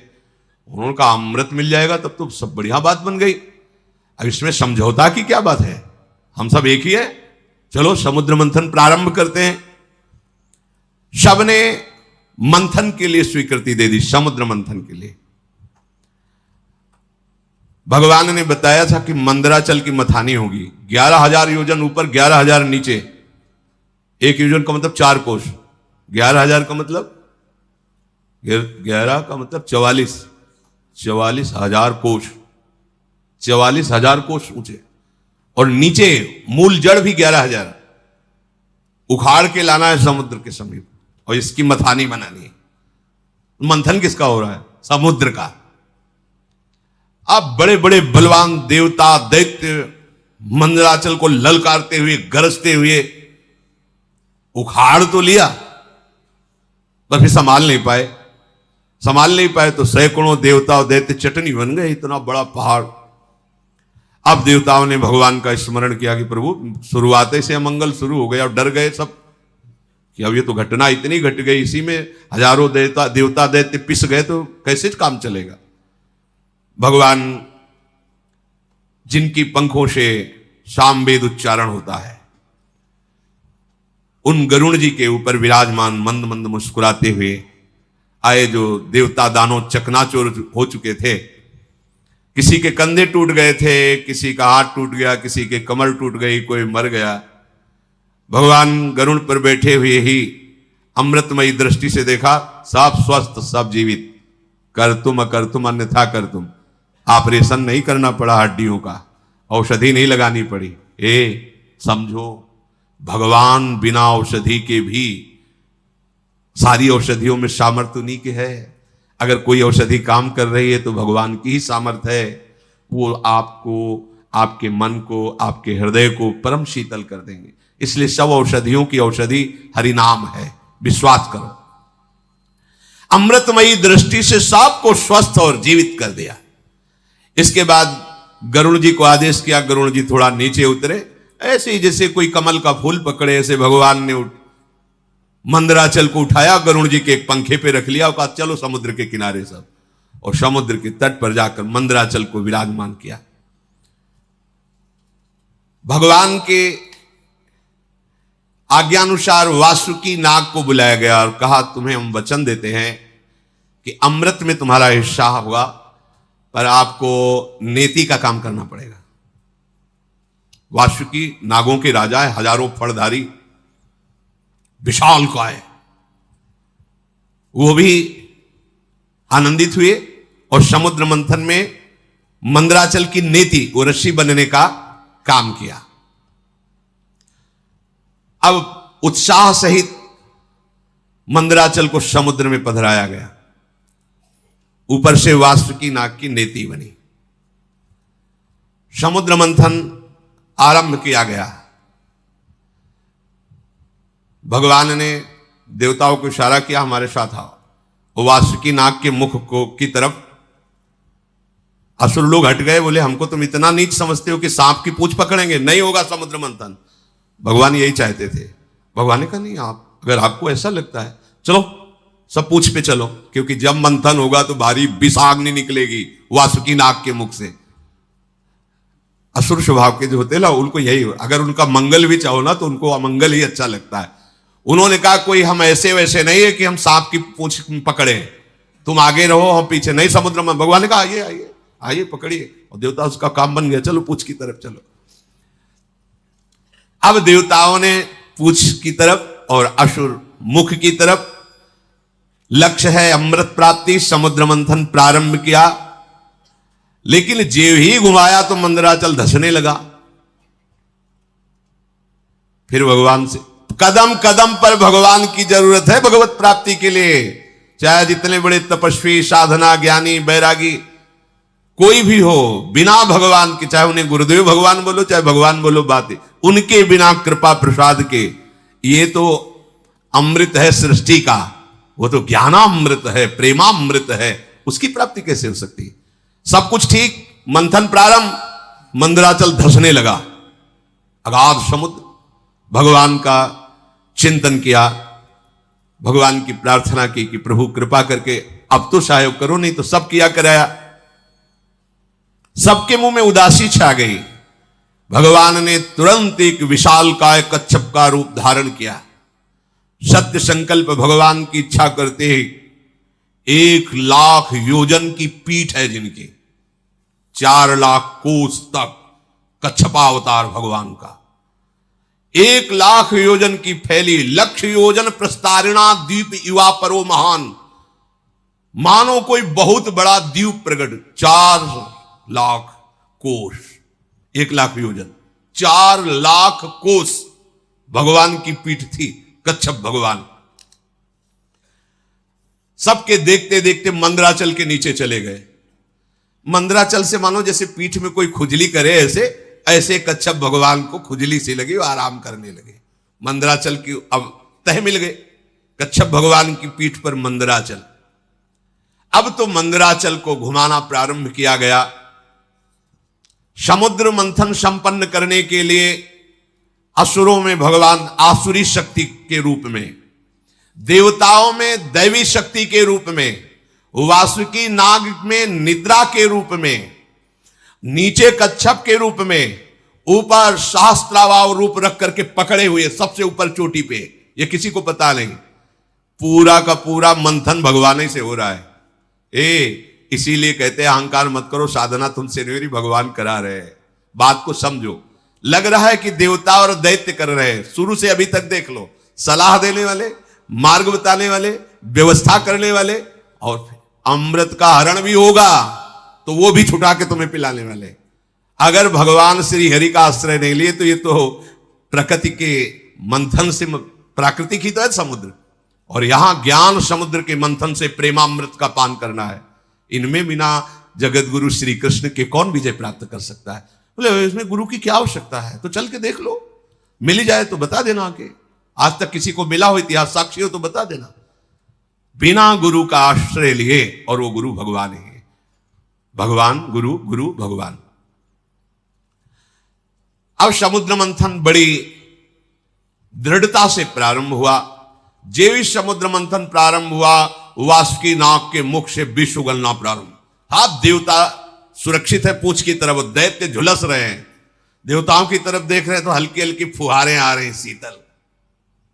उन्होंने कहा अमृत मिल जाएगा तब तो सब बढ़िया बात बन गई। अब इसमें समझौता की क्या बात है, हम सब एक ही है, चलो समुद्र मंथन प्रारंभ करते हैं। सबने मंथन के लिए स्वीकृति दे दी, समुद्र मंथन के लिए। भगवान ने बताया था कि मंदराचल की मथानी होगी, 11,000 योजन ऊपर, 11,000 नीचे। एक योजन का मतलब 4 कोस, 11,000 का मतलब 11 का मतलब 44,000 कोस, 44,000 कोस ऊंचे। और नीचे मूल जड़ भी 11,000 उखाड़ के लाना है समुद्र के समीप, और इसकी मथानी बनानी है। मंथन किसका हो रहा है, समुद्र का। अब बड़े बड़े बलवान देवता दैत्य मंदराचल को ललकारते हुए, गरजते हुए उखाड़ तो लिया पर फिर संभाल नहीं पाए तो सैकड़ों देवता और दैत्य चटनी बन गए, इतना बड़ा पहाड़। अब देवताओं ने भगवान का स्मरण किया कि प्रभु शुरुआत से अमंगल शुरू हो गया, और डर गए सब कि अब ये तो घटना इतनी घट गई, इसी में हजारों देवता दैत्य पिस गए तो कैसे काम चलेगा। भगवान जिनकी पंखों से सामवेद उच्चारण होता है, उन गरुण जी के ऊपर विराजमान मंद मंद मुस्कुराते हुए आए। जो देवता दानव चकनाचूर हो चुके थे, किसी के कंधे टूट गए थे, किसी का हाथ टूट गया, किसी के कमर टूट गई, कोई मर गया। भगवान गरुड़ पर बैठे हुए ही अमृतमयी दृष्टि से देखा, सब स्वस्थ, सब जीवित। कर तुम अकर तुम अन्यथा कर तुम। ऑपरेशन नहीं करना पड़ा हड्डियों का, औषधि नहीं लगानी पड़ी। समझो भगवान बिना औषधि के भी, सारी औषधियों में सामर्थ्य उन्हीं के है। अगर कोई औषधि काम कर रही है तो भगवान की ही सामर्थ्य है। वो आपको, आपके मन को, आपके हृदय को परम शीतल कर देंगे। इसलिए सब औषधियों की औषधि हरिनाम है, विश्वास करो। अमृतमयी दृष्टि से सबको स्वस्थ और जीवित कर दिया। इसके बाद गरुड़ जी को आदेश किया, गरुड़ जी थोड़ा नीचे उतरे, ऐसे ही जैसे कोई कमल का फूल पकड़े, ऐसे भगवान ने मंदराचल को उठाया, गरुड़ जी के एक पंखे पे रख लिया और कहा चलो समुद्र के किनारे सब, और समुद्र के तट पर जाकर मंदराचल को विराजमान किया। भगवान के आज्ञानुसार वासुकी नाग को बुलाया गया और कहा तुम्हें हम वचन देते हैं कि अमृत में तुम्हारा हिस्सा होगा, पर आपको नेति का काम करना पड़ेगा। वासुकी नागों के राजा है, हजारों फड़धारी, विशालकाय। वो भी आनंदित हुए और समुद्र मंथन में मंदराचल की नेति, वो ऋषि बनने का काम किया। अब उत्साह सहित मंदराचल को समुद्र में पधराया गया। ऊपर से वासुकी नाग की नेति बनी। समुद्र मंथन आरंभ किया गया। भगवान ने देवताओं को इशारा किया, हमारे साथ आओ। वासुकी नाग के मुख को की तरफ असुर लोग हट गए, बोले हमको तुम इतना नीच समझते हो कि सांप की पूंछ पकड़ेंगे, नहीं होगा समुद्र मंथन। भगवान यही चाहते थे। भगवान ने कहा नहीं, आप अगर आपको ऐसा लगता है चलो सब पूंछ पे चलो, क्योंकि जब मंथन होगा तो भारी विषाग्नि निकलेगी वासुकी नाग के मुख से। असुर स्वभाव के जो होते हैं ना, उनको यही, अगर उनका मंगल भी चाहो ना तो उनको अमंगल ही अच्छा लगता है। उन्होंने कहा कोई हम ऐसे वैसे नहीं है कि हम सांप की पूंछ पकड़े, तुम आगे रहो हम पीछे नहीं। समुद्र में भगवान ने कहा आइए आइए आइए पकड़िए, और देवता उसका काम बन गया, चलो पूंछ की तरफ चलो। अब देवताओं ने पूंछ की तरफ और असुर मुख की तरफ, लक्ष्य है अमृत प्राप्ति, समुद्र मंथन प्रारंभ किया। लेकिन जेव ही घुमाया तो मंदराचल धसने लगा। फिर भगवान से कदम कदम पर भगवान की जरूरत है भगवत प्राप्ति के लिए। चाहे जितने बड़े तपस्वी, साधना, ज्ञानी, बैरागी कोई भी हो, बिना भगवान के, चाहे उन्हें गुरुदेव भगवान बोलो चाहे भगवान बोलो, बातें उनके बिना कृपा प्रसाद के, ये तो अमृत है सृष्टि का, वो तो ज्ञानामृत है, प्रेमामृत है, उसकी प्राप्ति कैसे हो सकती? सब कुछ ठीक, मंथन प्रारंभ, मंदराचल धसने लगा। अगाध समुद्र। भगवान का चिंतन किया, भगवान की प्रार्थना की कि प्रभु कृपा करके अब तो सहयोग करो, नहीं तो सब किया कराया। सबके मुंह में उदासी छा गई। भगवान ने तुरंत एक विशालकाय कच्छप का रूप धारण किया। सत्य संकल्प भगवान की इच्छा करते ही 1,00,000 योजन की पीठ है जिनकी, 4,00,000 कोस तक कच्छपावतार भगवान का, 1,00,000 योजन की फैली, 1,00,000 योजन प्रस्तारिणा द्वीप युवा परो महान, मानो कोई बहुत बड़ा द्वीप प्रगट। 4,00,000 कोस, 1,00,000 योजन, 4,00,000 कोस भगवान की पीठ थी, कच्छप भगवान। सबके देखते देखते मंदराचल के नीचे चले गए। मंदराचल से मानो जैसे पीठ में कोई खुजली करे, ऐसे ऐसे कच्छप भगवान को खुजली सी लगी, आराम करने लगे। मंदराचल की अब तह मिल गए, कच्छप भगवान की पीठ पर मंदराचल। अब तो मंदराचल को घुमाना प्रारंभ किया गया। समुद्र मंथन संपन्न करने के लिए असुरों में भगवान आसुरी शक्ति के रूप में, देवताओं में दैवी शक्ति के रूप में, वासुकी नाग में निद्रा के रूप में, नीचे कच्छप के रूप में, ऊपर सहस्त्रावाव रूप रख करके पकड़े हुए सबसे ऊपर चोटी पे। ये किसी को पता नहीं, पूरा का पूरा मंथन भगवान ही से हो रहा है। इसीलिए कहते हैं अहंकार मत करो, साधना तुमसे नहीं हो रही, भगवान करा रहे हैं। बात को समझो। लग रहा है कि देवता और दैत्य कर रहे हैं, शुरू से अभी तक देख लो, सलाह देने वाले, मार्ग बताने वाले, व्यवस्था करने वाले, और अमृत का हरण भी होगा तो वो भी छुटा के तुम्हें पिलाने वाले। अगर भगवान श्री हरि का आश्रय नहीं लिए तो ये तो प्रकृति के मंथन से, प्राकृतिक ही तो है समुद्र, और यहां ज्ञान समुद्र के मंथन से प्रेमामृत का पान करना है। इनमें बिना जगत गुरु श्री कृष्ण के कौन विजय प्राप्त कर सकता है? बोले इसमें गुरु की क्या आवश्यकता है? तो चल के देख लो, मिल जाए तो बता देना आके। आज तक किसी को मिला हो, इतिहास साक्षी हो तो बता देना। बिना गुरु का आश्रय लिए, और वो गुरु भगवान ही है। भगवान गुरु, गुरु भगवान। अब समुद्र मंथन बड़ी दृढ़ता से प्रारंभ हुआ। जेवी समुद्र मंथन प्रारंभ हुआ, वासुकी नाग के मुख से विष उगलना प्रारंभ। हाथ देवता सुरक्षित है पूंछ की तरफ, दैत्य झुलस रहे हैं। देवताओं की तरफ देख रहे हैं तो हल्की हल्की फुहारें आ रही हैं, शीतल।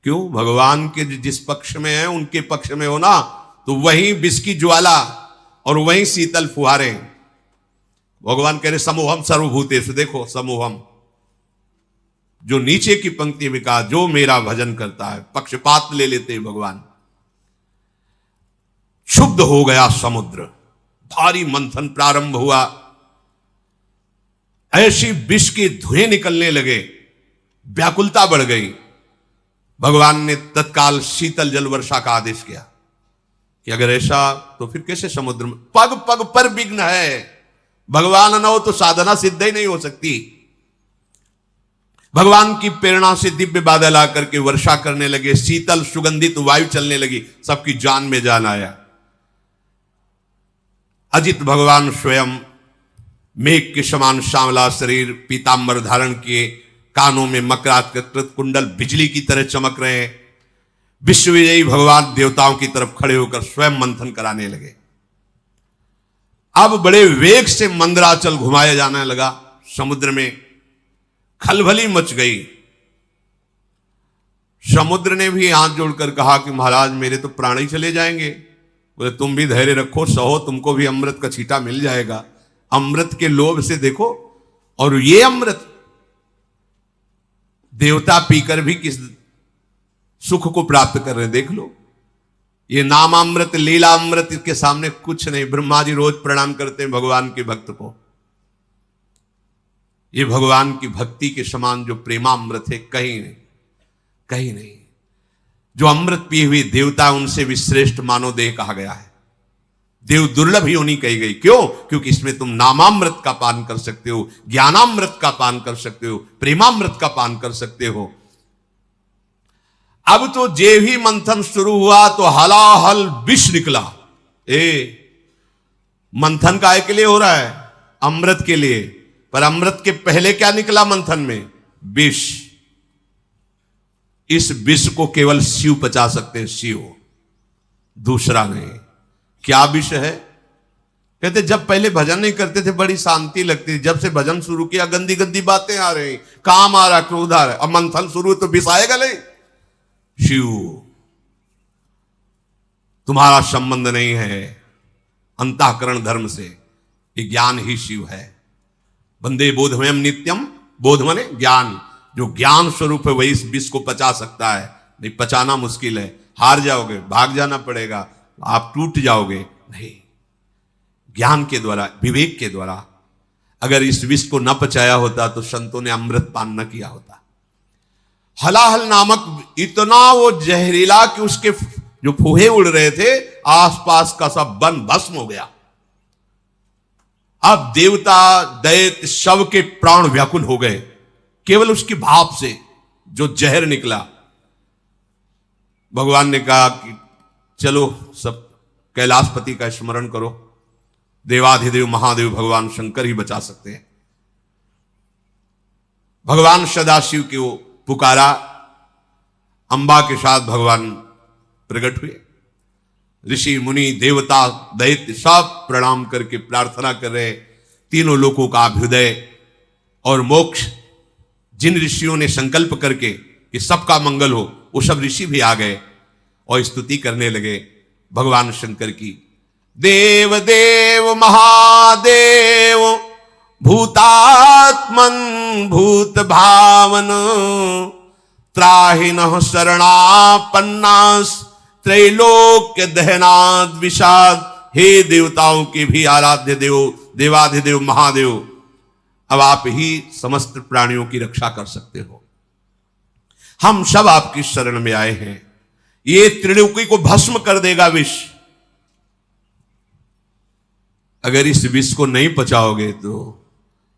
क्यों? भगवान के जिस पक्ष में है उनके पक्ष में हो ना, तो वही विष की ज्वाला और वही शीतल फुहारें। भगवान कह रहे समूहम सर्वभूतेषु, देखो समूहम, जो नीचे की पंक्ति में कहा जो मेरा भजन करता है, पक्षपात ले लेते हैं भगवान। क्षुब्ध हो गया समुद्र, भारी मंथन प्रारंभ हुआ, ऐसी विष के धुएं निकलने लगे, व्याकुलता बढ़ गई। भगवान ने तत्काल शीतल जल वर्षा का आदेश किया कि अगर ऐसा तो फिर कैसे समुद्र में, पग पग पर विघ्न है, भगवान न हो तो साधना सिद्ध ही नहीं हो सकती। भगवान की प्रेरणा से दिव्य बादल आकर के वर्षा करने लगे, शीतल सुगंधित वायु चलने लगी, सबकी जान में जान आया। अजित भगवान स्वयं मेघ के समान श्यामला शरीर, पीतांबर धारण किए, कानों में मकराकृत कुंडल बिजली की तरह चमक रहे हैं। विश्वविजयी भगवान देवताओं की तरफ खड़े होकर स्वयं मंथन कराने लगे। अब बड़े वेग से मंदराचल घुमाया जाने लगा, समुद्र में खलबली मच गई। समुद्र ने भी हाथ जोड़कर कहा कि महाराज मेरे तो प्राण ही चले जाएंगे। बोले तुम भी धैर्य रखो, सहो, तुमको भी अमृत का छींटा मिल जाएगा। अमृत के लोभ से देखो, और ये अमृत देवता पीकर भी किस सुख को प्राप्त कर रहे हैं, देख लो। ये नामामृत लीला अमृत के सामने कुछ नहीं। ब्रह्मा जी रोज प्रणाम करते हैं भगवान के भक्त को। ये भगवान की भक्ति के समान जो प्रेमामृत है, कहीं नहीं, कहीं नहीं। जो अमृत पिए हुए देवता, उनसे भी श्रेष्ठ मानव देह कहा गया है। देव दुर्लभ ही होनी कही गई। क्यों? क्योंकि इसमें तुम नामामृत का पान कर सकते हो, ज्ञानामृत का पान कर सकते हो, प्रेमामृत का पान कर सकते हो। अब तो जे ही मंथन शुरू हुआ तो हलाहल विष निकला। मंथन काय के लिए हो रहा है? अमृत के लिए। पर अमृत के पहले क्या निकला मंथन में? विष। इस विष को केवल शिव पचा सकते हैं, शिव, दूसरा नहीं। क्या विष है? कहते जब पहले भजन नहीं करते थे बड़ी शांति लगती थी, जब से भजन शुरू किया गंदी गंदी बातें आ रही, काम आ रहा, क्रोध आ रहा। अब मंथन शुरू तो विष आएगा नहीं। शिव, तुम्हारा संबंध नहीं है अंतःकरण धर्म से, ये ज्ञान ही शिव है। वंदे बोधमयम नित्यम, बोध माने ज्ञान। जो ज्ञान स्वरूप है वही इस विष को पचा सकता है। नहीं पचाना मुश्किल है, हार जाओगे, भाग जाना पड़ेगा, आप टूट जाओगे। नहीं, ज्ञान के द्वारा, विवेक के द्वारा। अगर इस विष को न पचाया होता तो संतों ने अमृत पान न किया होता। हलाहल नामक इतना वो जहरीला कि उसके जो फूहे उड़ रहे थे, आसपास का सब वन भस्म हो गया। अब देवता दैत्य शव के प्राण व्याकुल हो गए केवल उसकी भाप से जो जहर निकला। भगवान ने कहा कि चलो सब कैलाशपति का स्मरण करो, देवाधिदेव महादेव भगवान शंकर ही बचा सकते हैं। भगवान सदाशिव को पुकारा, अंबा के साथ भगवान प्रकट हुए। ऋषि मुनि देवता दैत्य सब प्रणाम करके प्रार्थना कर रहे। तीनों लोकों का अभ्युदय और मोक्ष जिन ऋषियों ने संकल्प करके कि सबका मंगल हो, वो सब ऋषि भी आ गए और स्तुति करने लगे भगवान शंकर की। देव देव महादेव भूतात्मन भूत भावन त्राहिनः शरणापन्नास त्रैलोक्य दहनाद विषाद। हे देवताओं के भी आराध्य देव, देवाधिदेव महादेव, अब आप ही समस्त प्राणियों की रक्षा कर सकते हो। हम सब आपकी शरण में आए हैं। ये त्रिलोकी को भस्म कर देगा विष। अगर इस विष को नहीं पचाओगे तो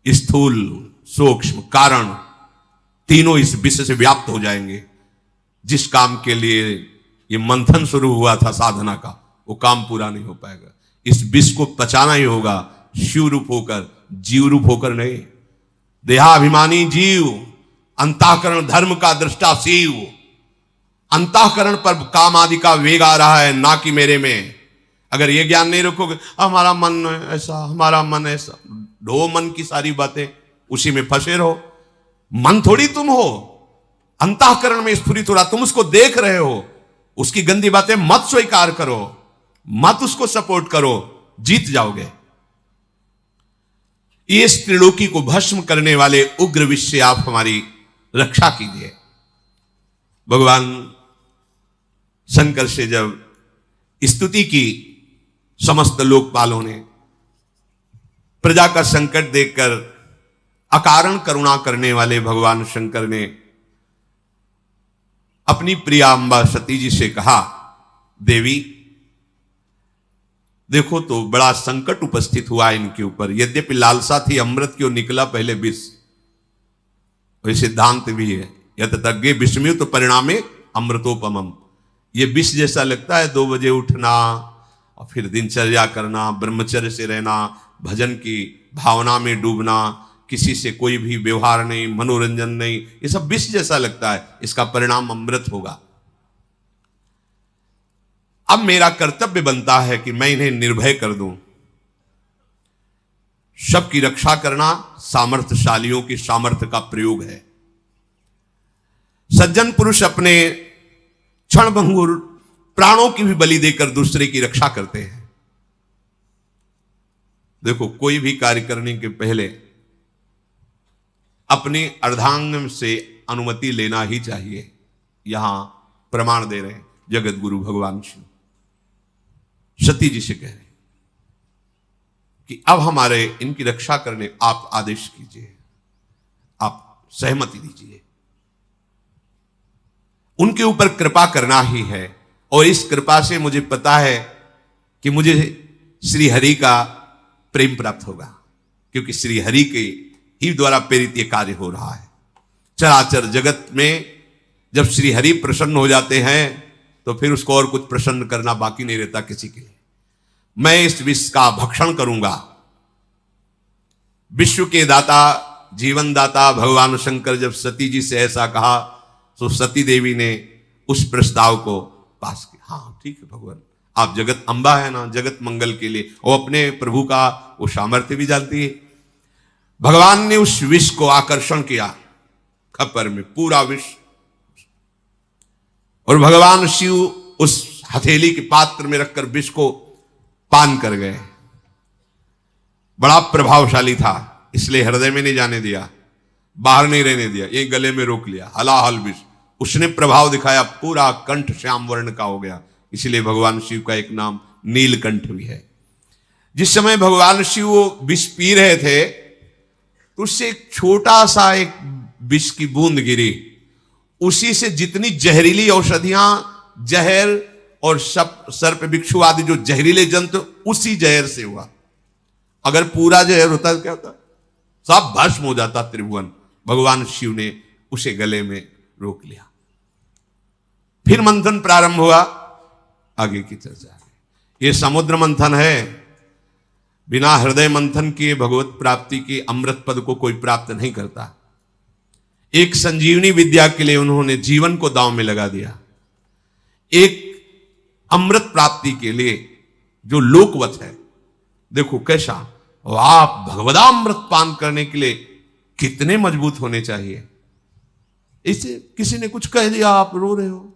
स्थूल सूक्ष्म कारण तीनों इस विष से व्याप्त हो जाएंगे। जिस काम के लिए ये मंथन शुरू हुआ था साधना का, वो काम पूरा नहीं हो पाएगा। इस विष को पचाना ही होगा, शिव रूप होकर, जीव रूप होकर नहीं। देहाभिमानी जीव, अंतःकरण धर्म का दृष्टा शिव। अंतःकरण पर काम आदि का वेग आ रहा है, ना कि मेरे में। अगर ये ज्ञान नहीं रखोगे, हमारा मन ऐसा, हमारा मन ऐसा, ढो मन की सारी बातें, उसी में फंसे रहो। मन थोड़ी तुम हो, अंतःकरण में स्फुरित हो रहा, तुम उसको देख रहे हो। उसकी गंदी बातें मत स्वीकार करो, मत उसको सपोर्ट करो, जीत जाओगे। ये त्रिलोकी को भस्म करने वाले उग्र विष से आप हमारी रक्षा कीजिए। भगवान शंकर से जब स्तुति की समस्त लोकपालों ने, प्रजा का संकट देखकर अकारण करुणा करने वाले भगवान शंकर ने अपनी प्रिया अंबा सती जी से कहा, देवी देखो तो बड़ा संकट उपस्थित हुआ इनके ऊपर, यद्यपि लालसा थी अमृत की और निकला पहले विष। वही सिद्धांत भी है, यत तज्ञे विषम्युत परिणामे अमृतोपमम। ये विष जैसा लगता है, 2 बजे उठना और फिर दिनचर्या करना, ब्रह्मचर्य से रहना, भजन की भावना में डूबना, किसी से कोई भी व्यवहार नहीं, मनोरंजन नहीं, ये सब विष जैसा लगता है, इसका परिणाम अमृत होगा। अब मेरा कर्तव्य बनता है कि मैं इन्हें निर्भय कर दूं। सबकी रक्षा करना सामर्थ्यशालियों की सामर्थ्य का प्रयोग है। सज्जन पुरुष अपने क्षणभंगुर प्राणों की भी बलि देकर दूसरे की रक्षा करते हैं। देखो, कोई भी कार्य करने के पहले अपने अर्धांग से अनुमति लेना ही चाहिए। यहां प्रमाण दे रहे हैं जगत गुरु भगवान शिव, सती जी से कह रहे हैं कि अब हमारे इनकी रक्षा करने आप आदेश कीजिए, आप सहमति दीजिए। उनके ऊपर कृपा करना ही है, और इस कृपा से मुझे पता है कि मुझे श्री हरि का प्रेम प्राप्त होगा, क्योंकि श्री हरि के ही द्वारा प्रेरित ये कार्य हो रहा है। चराचर जगत में जब श्री हरि प्रसन्न हो जाते हैं तो फिर उसको और कुछ प्रसन्न करना बाकी नहीं रहता किसी के लिए। मैं इस विष का भक्षण करूंगा। विश्व के दाता, जीवन दाता भगवान शंकर जब सती जी से ऐसा कहा तो सती देवी ने उस प्रस्ताव को पास किया। हाँ ठीक है भगवान, आप जगत अम्बा है ना, जगत मंगल के लिए, और अपने प्रभु का वो सामर्थ्य भी जानती है। भगवान ने उस विष को आकर्षण किया खप्पर में, पूरा विष, और भगवान शिव उस हथेली के पात्र में रखकर विष को पान कर गए। बड़ा प्रभावशाली था, इसलिए हृदय में नहीं जाने दिया, बाहर नहीं रहने दिया, ये गले में रोक लिया। हलाहल विष उसने प्रभाव दिखाया, पूरा कंठ श्याम वर्ण का हो गया। इसलिए भगवान शिव का एक नाम नीलकंठ भी है। जिस समय भगवान शिव वो विष पी रहे थे तो उससे एक छोटा सा एक विष की बूंद गिरी, उसी से जितनी जहरीली औषधियां, जहर और सर्प बिच्छू आदि जो जहरीले जंतु, उसी जहर से हुआ। अगर पूरा जहर होता तो क्या होता, सब भस्म हो जाता त्रिभुवन। भगवान शिव ने उसे गले में रोक लिया। फिर मंथन प्रारंभ हुआ, आगे की चर्चा है। ये समुद्र मंथन है, बिना हृदय मंथन किए भगवत प्राप्ति के अमृत पद को कोई प्राप्त नहीं करता। एक संजीवनी विद्या के लिए उन्होंने जीवन को दांव में लगा दिया। एक अमृत प्राप्ति के लिए जो लोकवत है, देखो कैसा, आप भगवदामृत पान करने के लिए कितने मजबूत होने चाहिए। इसे किसी ने कुछ कह दिया, आप रो रहे हो,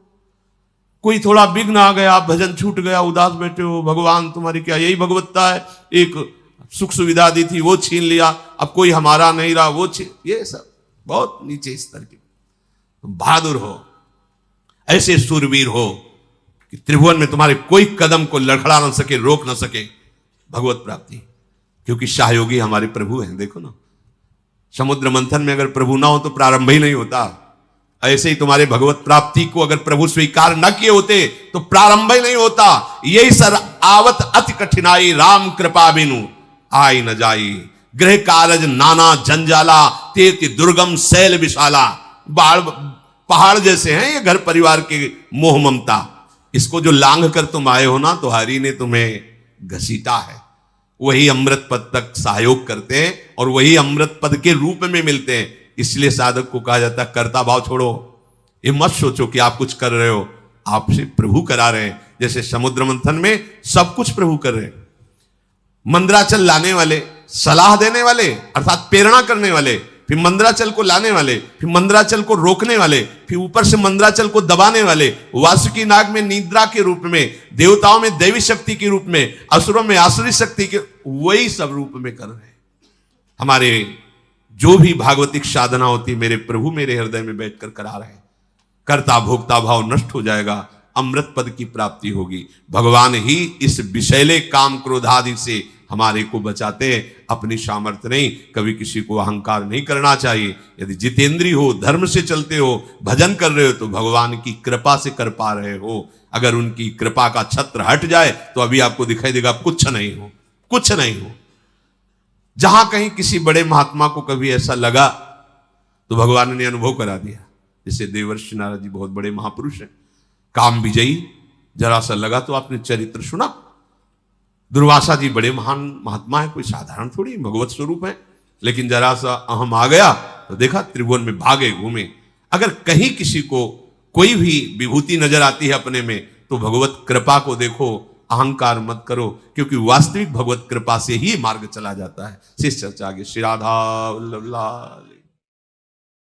कोई थोड़ा विघ्न आ गया, आप भजन छूट गया, उदास बैठे हो, भगवान तुम्हारी क्या यही भगवत्ता है, एक सुख सुविधा दी थी वो छीन लिया, अब कोई हमारा नहीं रहा वो छीन, ये सब बहुत नीचे स्तर के। तुम बहादुर हो, ऐसे सूरवीर हो कि त्रिभुवन में तुम्हारे कोई कदम को लड़खड़ा न सके, रोक न सके भगवत प्राप्ति, क्योंकि सहयोगी हमारे प्रभु हैं। देखो ना, समुद्र मंथन में अगर प्रभु ना हो तो प्रारंभ ही नहीं होता। ऐसे ही तुम्हारे भगवत प्राप्ति को अगर प्रभु स्वीकार न किए होते तो प्रारंभ ही नहीं होता। यही सर आवत अति कठिनाई, राम कृपा बिनु आई न जाई, गृह कारज नाना जंजाला, तेति दुर्गम शैल विशाला। पहाड़ जैसे हैं ये घर परिवार के मोह ममता, इसको जो लांघ कर तुम आए हो ना, तो हरि ने तुम्हें घसीटा है। वही अमृत पद तक सहयोग करते हैं और वही अमृत पद के रूप में मिलते हैं। इसलिए साधक को कहा जाता है कर्ता भाव छोड़ो। ये मत सोचो कि आप कुछ कर रहे हो, आपसे प्रभु करा रहे हैं। जैसे समुद्र मंथन में सब कुछ प्रभु कर रहे हैं। मंदराचल लाने वाले, सलाह देने वाले अर्थात प्रेरणा करने वाले, फिर मंदराचल को लाने वाले, फिर मंदराचल को रोकने वाले, फिर ऊपर से मंदराचल को दबाने वाले, वासुकी नाग में निद्रा के रूप में, देवताओं में दैवी शक्ति के रूप में, असुरों में आसुरी शक्ति के, वही सब रूप में कर रहे हैं। हमारे जो भी भागवतिक साधना होती मेरे प्रभु मेरे हृदय में बैठकर करा रहे हैं, कर्ता भोक्ता भाव नष्ट हो जाएगा, अमृत पद की प्राप्ति होगी। भगवान ही इस विषैले काम क्रोध आदि से हमारे को बचाते हैं, अपनी सामर्थ्य नहीं। कभी किसी को अहंकार नहीं करना चाहिए। यदि जितेंद्री हो, धर्म से चलते हो, भजन कर रहे हो तो भगवान की कृपा से कर पा रहे हो। अगर उनकी कृपा का छत्र हट जाए तो अभी आपको दिखाई देगा कुछ नहीं हो, कुछ नहीं हो। जहां कहीं किसी बड़े महात्मा को कभी ऐसा लगा तो भगवान ने अनुभव करा दिया। जैसे देवर्षि नारद जी बहुत बड़े महापुरुष हैं, काम विजयी, जरा सा लगा तो आपने चरित्र सुना। दुर्वासा जी बड़े महान महात्मा है, कोई साधारण थोड़ी, भगवत स्वरूप है, लेकिन जरा सा अहम आ गया तो देखा त्रिभुवन में भागे घूमे। अगर कहीं किसी को कोई भी विभूति नजर आती है अपने में तो भगवत कृपा को देखो, अहंकार मत करो, क्योंकि वास्तविक भगवत कृपा से ही मार्ग चला जाता है। शेष चर्चा आगे। श्री राधा वल्लभ लाल।